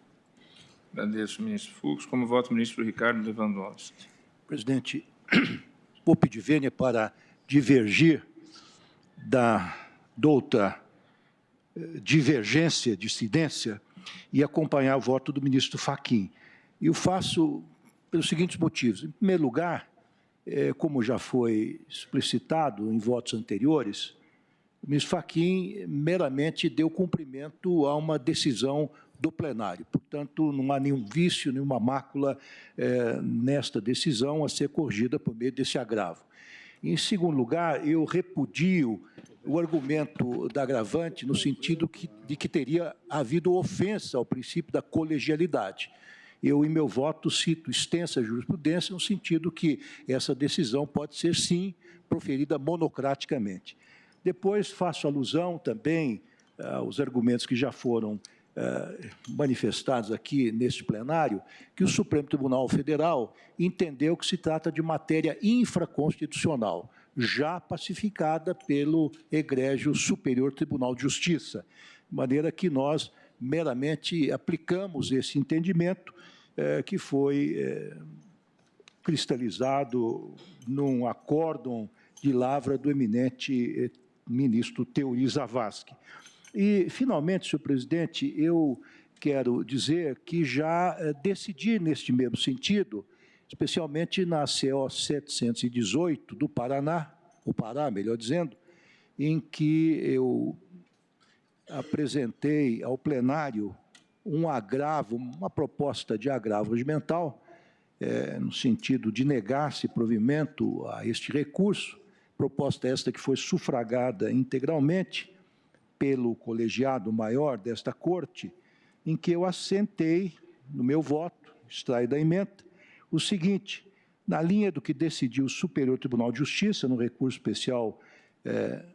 Agradeço, ministro Fux. Como voto o ministro Ricardo Lewandowski. Presidente, vou pedir vênia para divergir da outra divergência, dissidência, e acompanhar o voto do ministro Fachin. E o faço pelos seguintes motivos. Em primeiro lugar, como já foi explicitado em votos anteriores, o ministro Fachin meramente deu cumprimento a uma decisão do plenário. Portanto, não há nenhum vício, nenhuma mácula nesta decisão a ser corrigida por meio desse agravo. Em segundo lugar, eu repudio o argumento da agravante no sentido de que teria havido ofensa ao princípio da colegialidade. Eu, em meu voto, cito extensa jurisprudência no sentido que essa decisão pode ser, sim, proferida monocraticamente. Depois, faço alusão também aos argumentos que já foram manifestados aqui neste plenário, que o Supremo Tribunal Federal entendeu que se trata de matéria infraconstitucional, já pacificada pelo egrégio Superior Tribunal de Justiça, de maneira que nós meramente aplicamos esse entendimento que foi cristalizado num acórdão de lavra do eminente ministro Teori Zavascki. E, finalmente, senhor presidente, eu quero dizer que já decidi neste mesmo sentido, especialmente na CO 718 do Paraná, o Pará, melhor dizendo, em que eu apresentei ao plenário um agravo, uma proposta de agravo regimental, no sentido de negar-se provimento a este recurso, proposta esta que foi sufragada integralmente pelo colegiado maior desta Corte, em que eu assentei, no meu voto, extrai da emenda, o seguinte: na linha do que decidiu o Superior Tribunal de Justiça, no recurso especial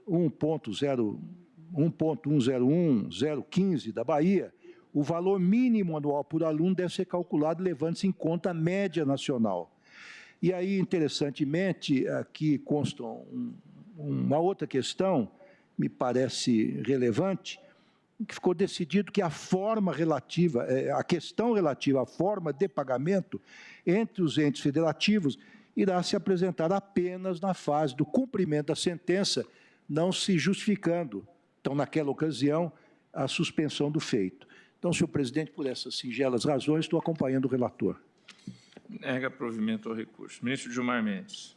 1.101015 da Bahia, o valor mínimo anual por aluno deve ser calculado levando-se em conta a média nacional. E aí, interessantemente, aqui consta uma outra questão, me parece relevante, que ficou decidido que a forma relativa, a questão relativa à forma de pagamento entre os entes federativos irá se apresentar apenas na fase do cumprimento da sentença, não se justificando, então, naquela ocasião, a suspensão do feito. Então, senhor presidente, por essas singelas razões, estou acompanhando o relator. Nega provimento ao recurso. Ministro Gilmar Mendes.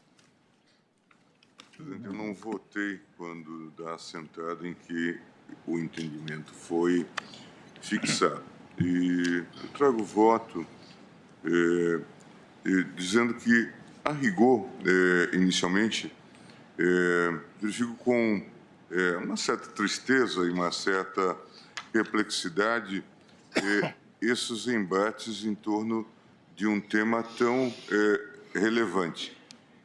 Presidente, eu não votei quando da assentada em que o entendimento foi fixado. E eu trago voto dizendo que, a rigor, inicialmente, verifico com uma certa tristeza e uma certa perplexidade esses embates em torno de um tema tão relevante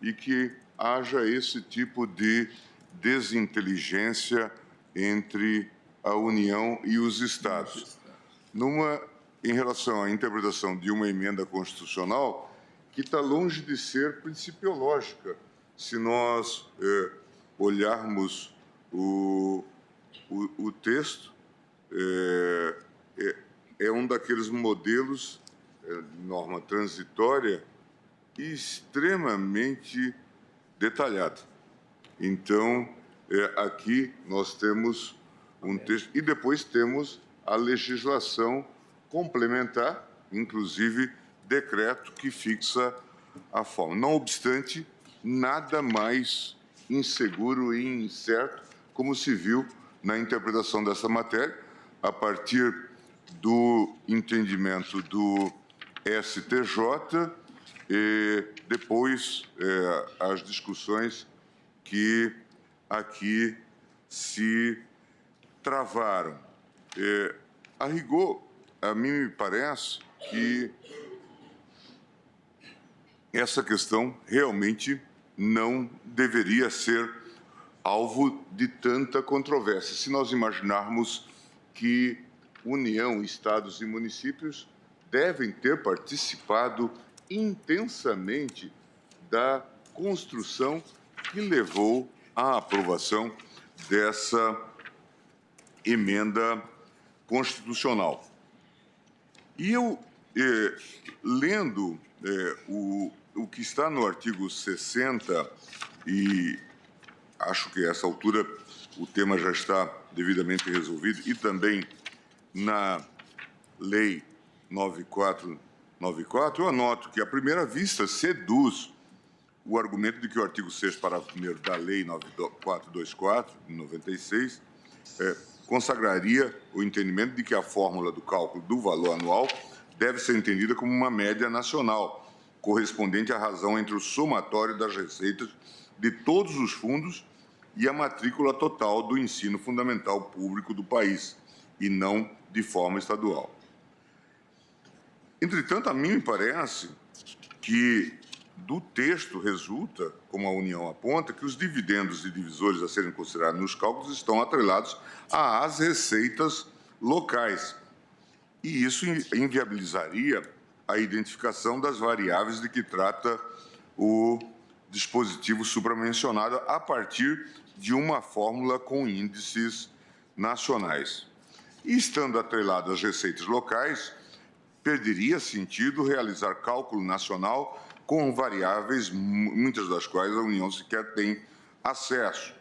e que haja esse tipo de desinteligência entre a União e os Estados. Em relação à interpretação de uma emenda constitucional que está longe de ser principiológica, se nós olharmos o texto, é um daqueles modelos de norma transitória extremamente detalhado. Então, aqui nós temos um texto, e depois temos a legislação complementar, inclusive decreto que fixa a forma. Não obstante, nada mais inseguro e incerto como se viu na interpretação dessa matéria, a partir do entendimento do STJ e depois as discussões que aqui se travaram. A rigor, a mim me parece que essa questão realmente não deveria ser alvo de tanta controvérsia. Se nós imaginarmos que União, Estados e municípios devem ter participado intensamente da construção que levou à aprovação dessa emenda constitucional. E eu, lendo o que está no artigo 60, e acho que a essa altura o tema já está devidamente resolvido, e também na Lei 9494, eu anoto que, à primeira vista, seduz o argumento de que o artigo 6º, parágrafo 1º da Lei 9424, de 96, consagraria o entendimento de que a fórmula do cálculo do valor anual deve ser entendida como uma média nacional, correspondente à razão entre o somatório das receitas de todos os fundos e a matrícula total do ensino fundamental público do país, e não de forma estadual. Entretanto, a mim me parece que do texto resulta, como a União aponta, que os dividendos e divisores a serem considerados nos cálculos estão atrelados às receitas locais. E isso inviabilizaria a identificação das variáveis de que trata o dispositivo supramencionado a partir de uma fórmula com índices nacionais. E estando atrelado às receitas locais, perderia sentido realizar cálculo nacional com variáveis, muitas das quais a União sequer tem acesso,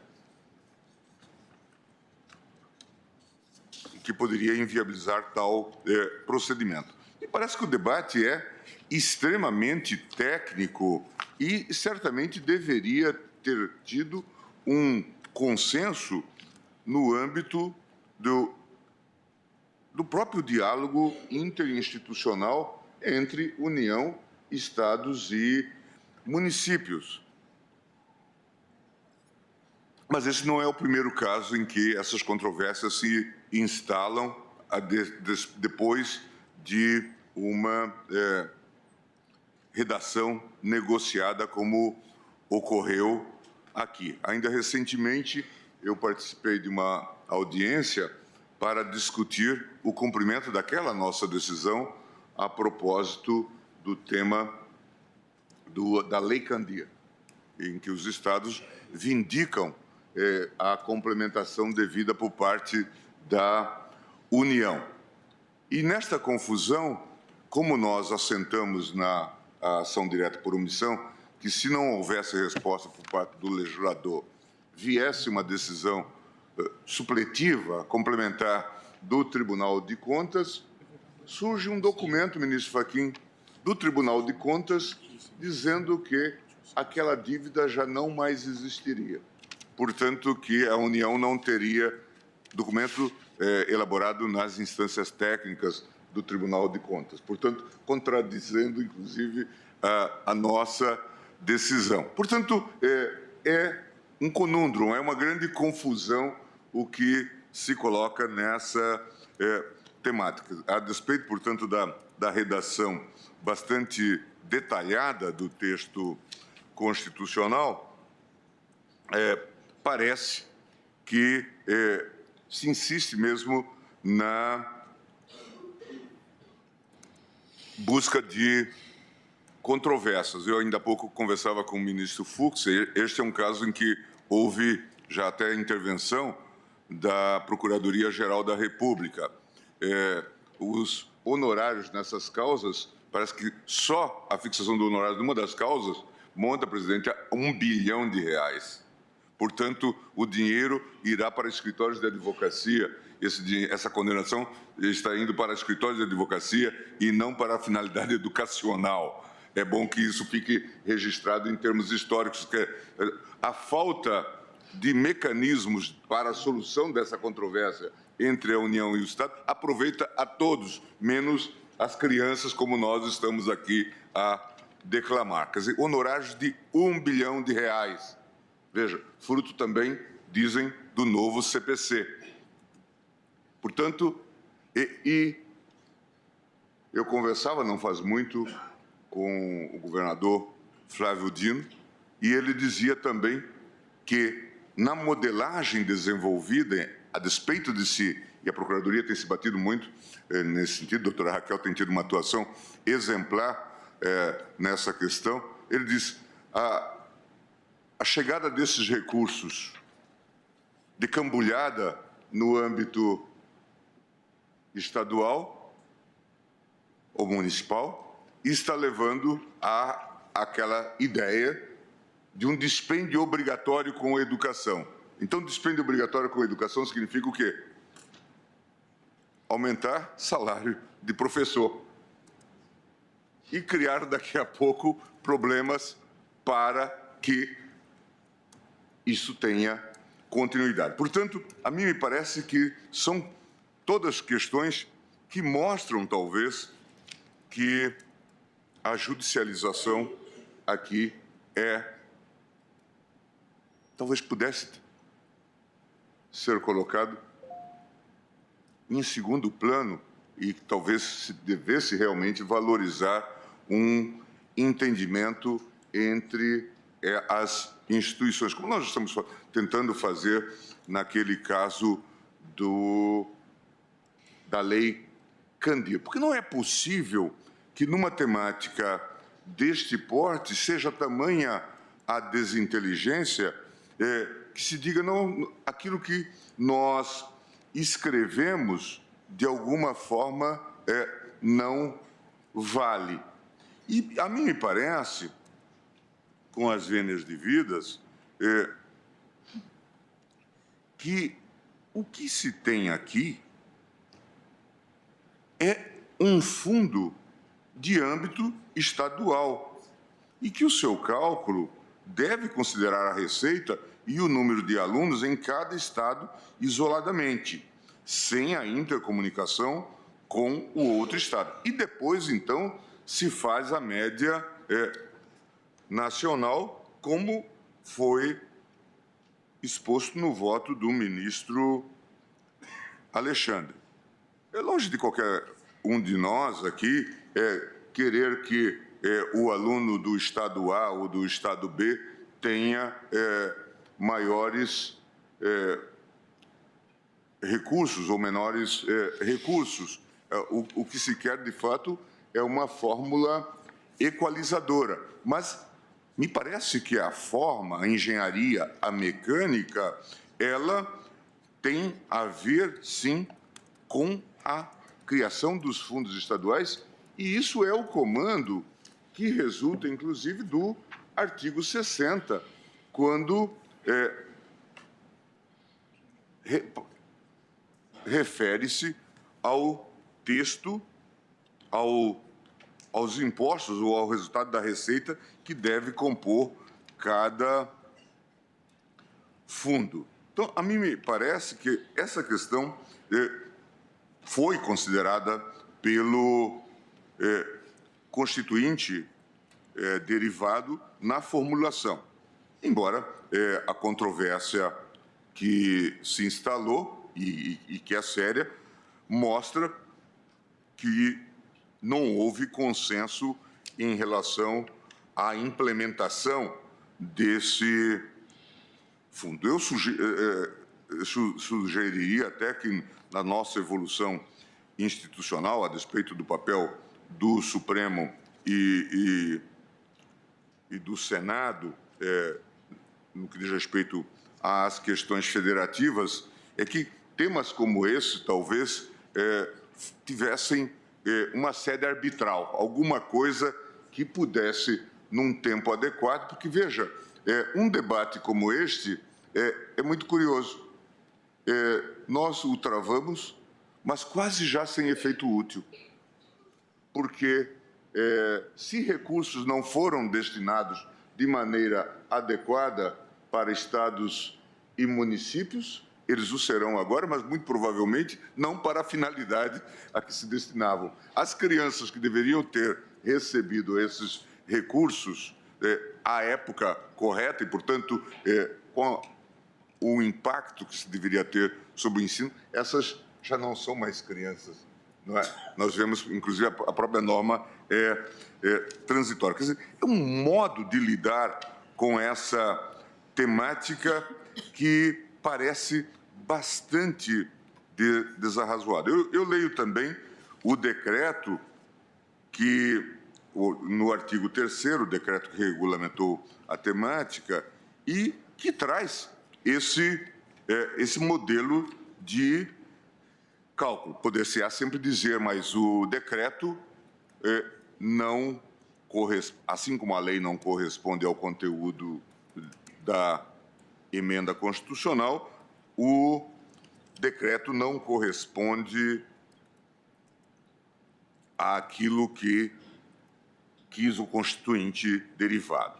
que poderia inviabilizar tal procedimento. E parece que o debate é extremamente técnico e certamente deveria ter tido um consenso no âmbito do próprio diálogo interinstitucional entre União, Estados e municípios. Mas esse não é o primeiro caso em que essas controvérsias se instalam depois de uma redação negociada como ocorreu aqui. Ainda recentemente, eu participei de uma audiência para discutir o cumprimento daquela nossa decisão a propósito do tema da Lei Candia, em que os estados vindicam a complementação devida por parte da União. E nesta confusão, como nós assentamos na ação direta por omissão, que se não houvesse resposta por parte do legislador, viesse uma decisão supletiva, complementar do Tribunal de Contas, surge um documento, ministro Fachin, do Tribunal de Contas, dizendo que aquela dívida já não mais existiria. Portanto, que a União não teria documento elaborado nas instâncias técnicas do Tribunal de Contas. Portanto, contradizendo, inclusive, a nossa decisão. Portanto, é um conundrum, é uma grande confusão o que se coloca nessa temática. A despeito, portanto, da redação bastante detalhada do texto constitucional, parece que se insiste mesmo na busca de controvérsias. Eu ainda há pouco conversava com o ministro Fux, e este é um caso em que houve já até intervenção da Procuradoria-Geral da República. Os honorários nessas causas, parece que só a fixação do honorário de uma das causas monta, presidente, a R$1 bilhão. portanto, o dinheiro irá para escritórios de advocacia. Essa condenação está indo para escritórios de advocacia e não para a finalidade educacional. É bom que isso fique registrado em termos históricos, que a falta de mecanismos para a solução dessa controvérsia entre a União e o Estado aproveita a todos, menos as crianças, como nós estamos aqui a declamar. Quer dizer, honorários de R$1 bilhão. Veja, fruto também, dizem, do novo CPC. Portanto, eu conversava não faz muito com o governador Flávio Dino, e ele dizia também que na modelagem desenvolvida, a despeito de si, e a Procuradoria tem se batido muito nesse sentido, a doutora Raquel tem tido uma atuação exemplar nessa questão, ele diz, a chegada desses recursos decambulhada no âmbito estadual ou municipal, está levando a aquela ideia de um dispêndio obrigatório com a educação. Então, dispêndio obrigatório com a educação significa o quê? Aumentar salário de professor e criar daqui a pouco problemas para que isso tenha continuidade. Portanto, a mim me parece que são todas questões que mostram, talvez, que a judicialização aqui talvez pudesse ser colocado em segundo plano e talvez se devesse realmente valorizar um entendimento entre as instituições, como nós estamos tentando fazer naquele caso da Lei Candir. Porque não é possível que numa temática deste porte seja tamanha a desinteligência que se diga não, aquilo que nós escrevemos de alguma forma não vale. E a mim me parece, com as vênias devidas, que o que se tem aqui é um fundo de âmbito estadual e que o seu cálculo deve considerar a receita e o número de alunos em cada estado isoladamente, sem a intercomunicação com o outro estado. E depois, então, se faz a média nacional, como foi exposto no voto do ministro Alexandre. É longe de qualquer um de nós aqui querer que o aluno do estado A ou do estado B tenha maiores recursos ou menores recursos. O que se quer, de fato, é uma fórmula equalizadora. Mas me parece que a forma, a engenharia, a mecânica, ela tem a ver, sim, com a criação dos fundos estaduais, e isso é o comando que resulta, inclusive, do artigo 60, quando refere-se ao texto, aos impostos ou ao resultado da receita que deve compor cada fundo. Então, a mim me parece que essa questão foi considerada pelo constituinte derivado na formulação, embora a controvérsia que se instalou e que é séria mostra que não houve consenso em relação à implementação desse fundo. Eu sugeriria até que, na nossa evolução institucional, a despeito do papel do Supremo e do Senado, no que diz respeito às questões federativas, é que temas como esse, talvez, tivessem uma sede arbitral, alguma coisa que pudesse, num tempo adequado, porque, veja, um debate como este é muito curioso. Nós o travamos, mas quase já sem efeito útil, porque se recursos não foram destinados de maneira adequada para estados e municípios, eles o serão agora, mas muito provavelmente não para a finalidade a que se destinavam. As crianças que deveriam ter recebido esses recursos à época correta e, portanto, com o impacto que se deveria ter sobre o ensino, essas já não são mais crianças, não é? Nós vemos, inclusive, a própria norma transitória. Quer dizer, é um modo de lidar com essa temática que parece bastante desarrazoado. Eu leio também o decreto que, no artigo 3º, o decreto que regulamentou a temática, e que traz esse modelo de cálculo. Poder-se-á sempre dizer, mas o decreto não corresponde, assim como a lei não corresponde ao conteúdo da emenda constitucional, o decreto não corresponde àquilo que quis o constituinte derivado.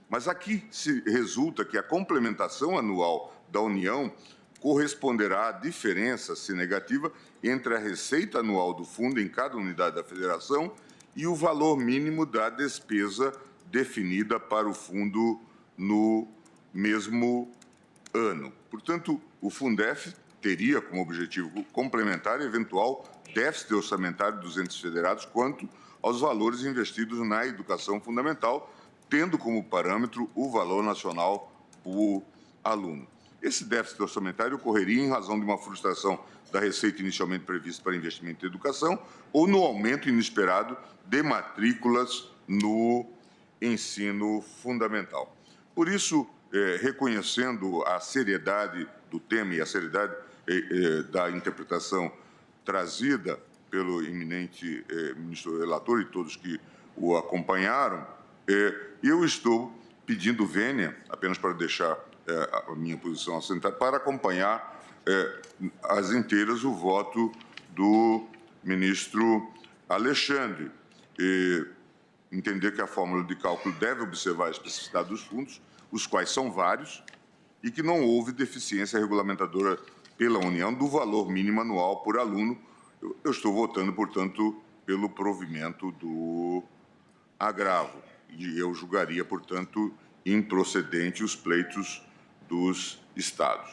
Mas aqui resulta que a complementação anual da União corresponderá à diferença, se negativa, entre a receita anual do fundo em cada unidade da federação e o valor mínimo da despesa definida para o fundo no mesmo ano. Portanto, o Fundef teria como objetivo complementar eventual déficit orçamentário dos entes federados quanto aos valores investidos na educação fundamental, tendo como parâmetro o valor nacional por aluno. Esse déficit orçamentário ocorreria em razão de uma frustração da receita inicialmente prevista para investimento em educação ou no aumento inesperado de matrículas no ensino fundamental. Por isso, reconhecendo a seriedade do tema e a seriedade da interpretação trazida pelo eminente ministro relator e todos que o acompanharam, eu estou pedindo vênia, apenas para deixar a minha posição assentada, para acompanhar às inteiras o voto do ministro Alexandre. Entender que a fórmula de cálculo deve observar a especificidade dos fundos, os quais são vários, e que não houve deficiência regulamentadora pela União do valor mínimo anual por aluno. Eu estou votando, portanto, pelo provimento do agravo. E eu julgaria, portanto, improcedente os pleitos dos estados.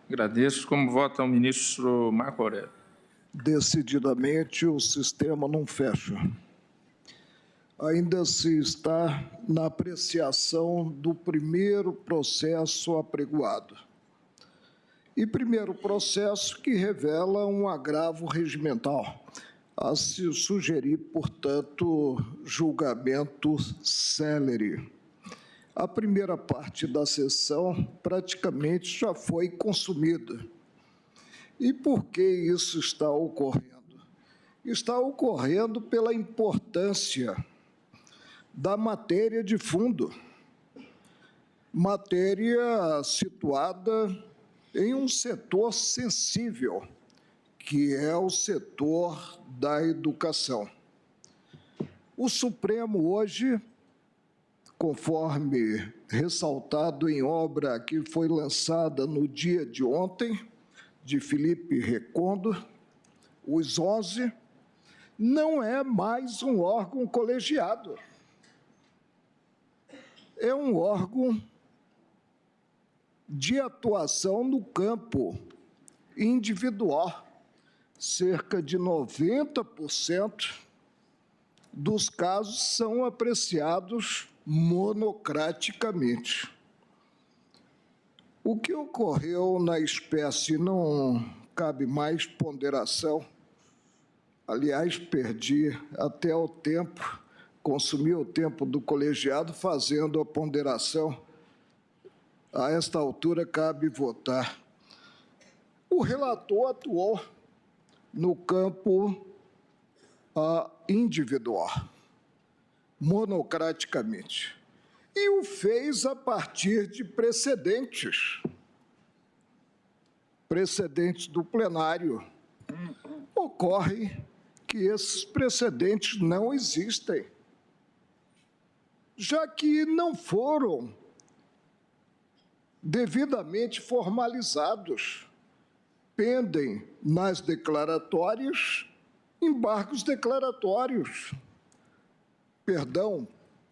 Agradeço. Como vota o ministro Marco Aurélio? Decididamente, o sistema não fecha. Ainda se está na apreciação do primeiro processo apregoado. E primeiro processo que revela um agravo regimental, a se sugerir, portanto, julgamento célere. A primeira parte da sessão praticamente já foi consumida. E por que isso está ocorrendo? Está ocorrendo pela importância da matéria de fundo, matéria situada em um setor sensível, que é o setor da educação. O Supremo hoje, conforme ressaltado em obra que foi lançada no dia de ontem, de Felipe Recondo, os 11, não é mais um órgão colegiado. É um órgão de atuação no campo individual. Cerca de 90% dos casos são apreciados monocraticamente. O que ocorreu na espécie não cabe mais ponderação. Aliás, perdi até o tempo, consumi o tempo do colegiado fazendo a ponderação. A esta altura, cabe votar. O relator atuou no campo individual, monocraticamente. e o fez a partir de precedentes do plenário. Ocorre que esses precedentes não existem, já que não foram devidamente formalizados. Pendem nas declaratórias embargos declaratórios.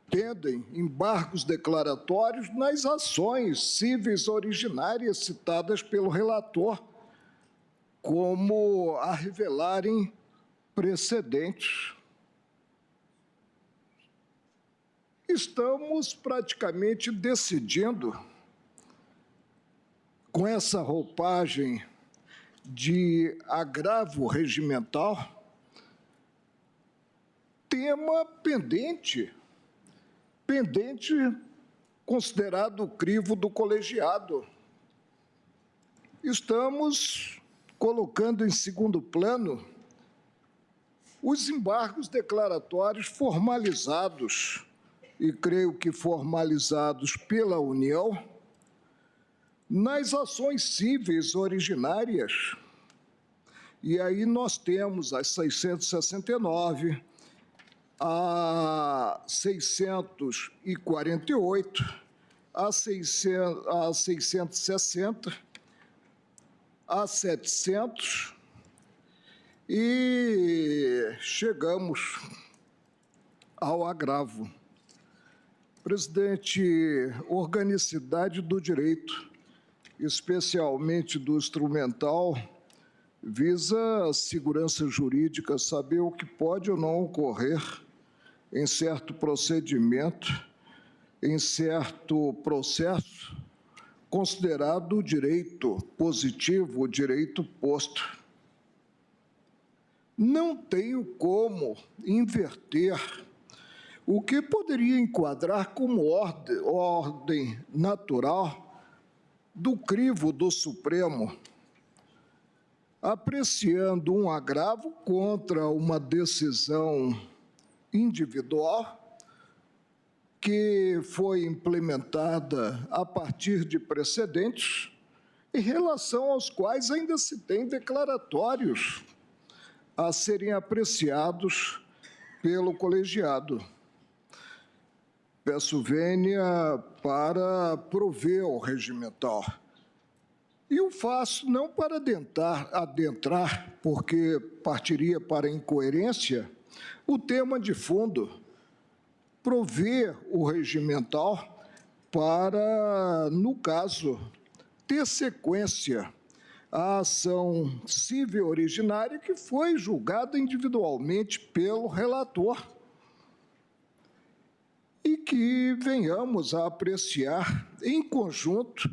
Pendem embargos declaratórios nas ações cíveis originárias citadas pelo relator, como a revelarem precedentes. Estamos praticamente decidindo, com essa roupagem de agravo regimental, tema pendente considerado o crivo do colegiado. Estamos colocando em segundo plano os embargos declaratórios formalizados, e creio que formalizados pela União, nas ações cíveis originárias. E aí nós temos as 669, a 648, a 660, a 700, e chegamos ao agravo. Presidente, organicidade do direito, especialmente do instrumental, visa a segurança jurídica, saber o que pode ou não ocorrer em certo procedimento, em certo processo, considerado direito positivo, o direito posto. Não tenho como inverter o que poderia enquadrar como ordem natural do crivo do Supremo, apreciando um agravo contra uma decisão individual que foi implementada a partir de precedentes em relação aos quais ainda se tem declaratórios a serem apreciados pelo colegiado. Peço vênia para prover o regimental. E o faço não para adentrar, porque partiria para a incoerência, o tema de fundo, prover o regimental para, no caso, ter sequência a ação civil originária que foi julgada individualmente pelo relator e que venhamos a apreciar em conjunto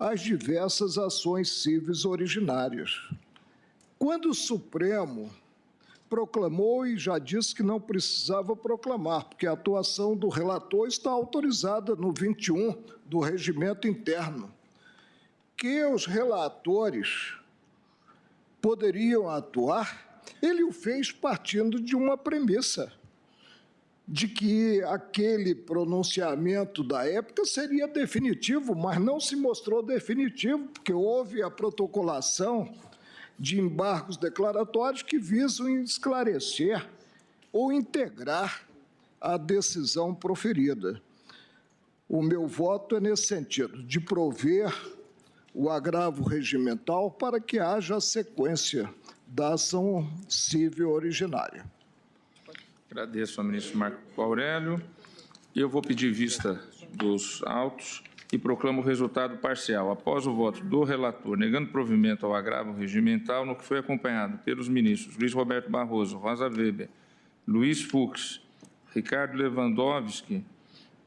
as diversas ações cíveis originárias. Quando o Supremo proclamou e já disse que não precisava proclamar, porque a atuação do relator está autorizada no 21 do Regimento Interno, que os relatores poderiam atuar, ele o fez partindo de uma premissa, de que aquele pronunciamento da época seria definitivo, mas não se mostrou definitivo, porque houve a protocolação de embargos declaratórios que visam esclarecer ou integrar a decisão proferida. O meu voto é nesse sentido, de prover o agravo regimental para que haja a sequência da ação civil originária. Agradeço ao ministro Marco Aurélio. Eu vou pedir vista dos autos e proclamo o resultado parcial. Após o voto do relator, negando provimento ao agravo regimental, no que foi acompanhado pelos ministros Luiz Roberto Barroso, Rosa Weber, Luiz Fux, Ricardo Lewandowski,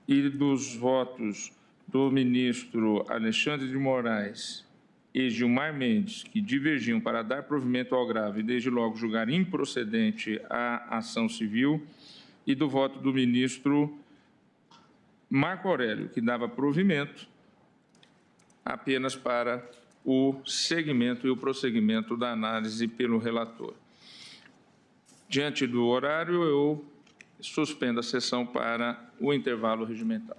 e dos votos do ministro Alexandre de Moraes e Gilmar Mendes, que divergiam para dar provimento ao agravo e, desde logo, julgar improcedente a ação civil, e do voto do ministro Marco Aurélio, que dava provimento apenas para o segmento e o prosseguimento da análise pelo relator. Diante do horário, eu Suspendo a sessão para o intervalo regimental.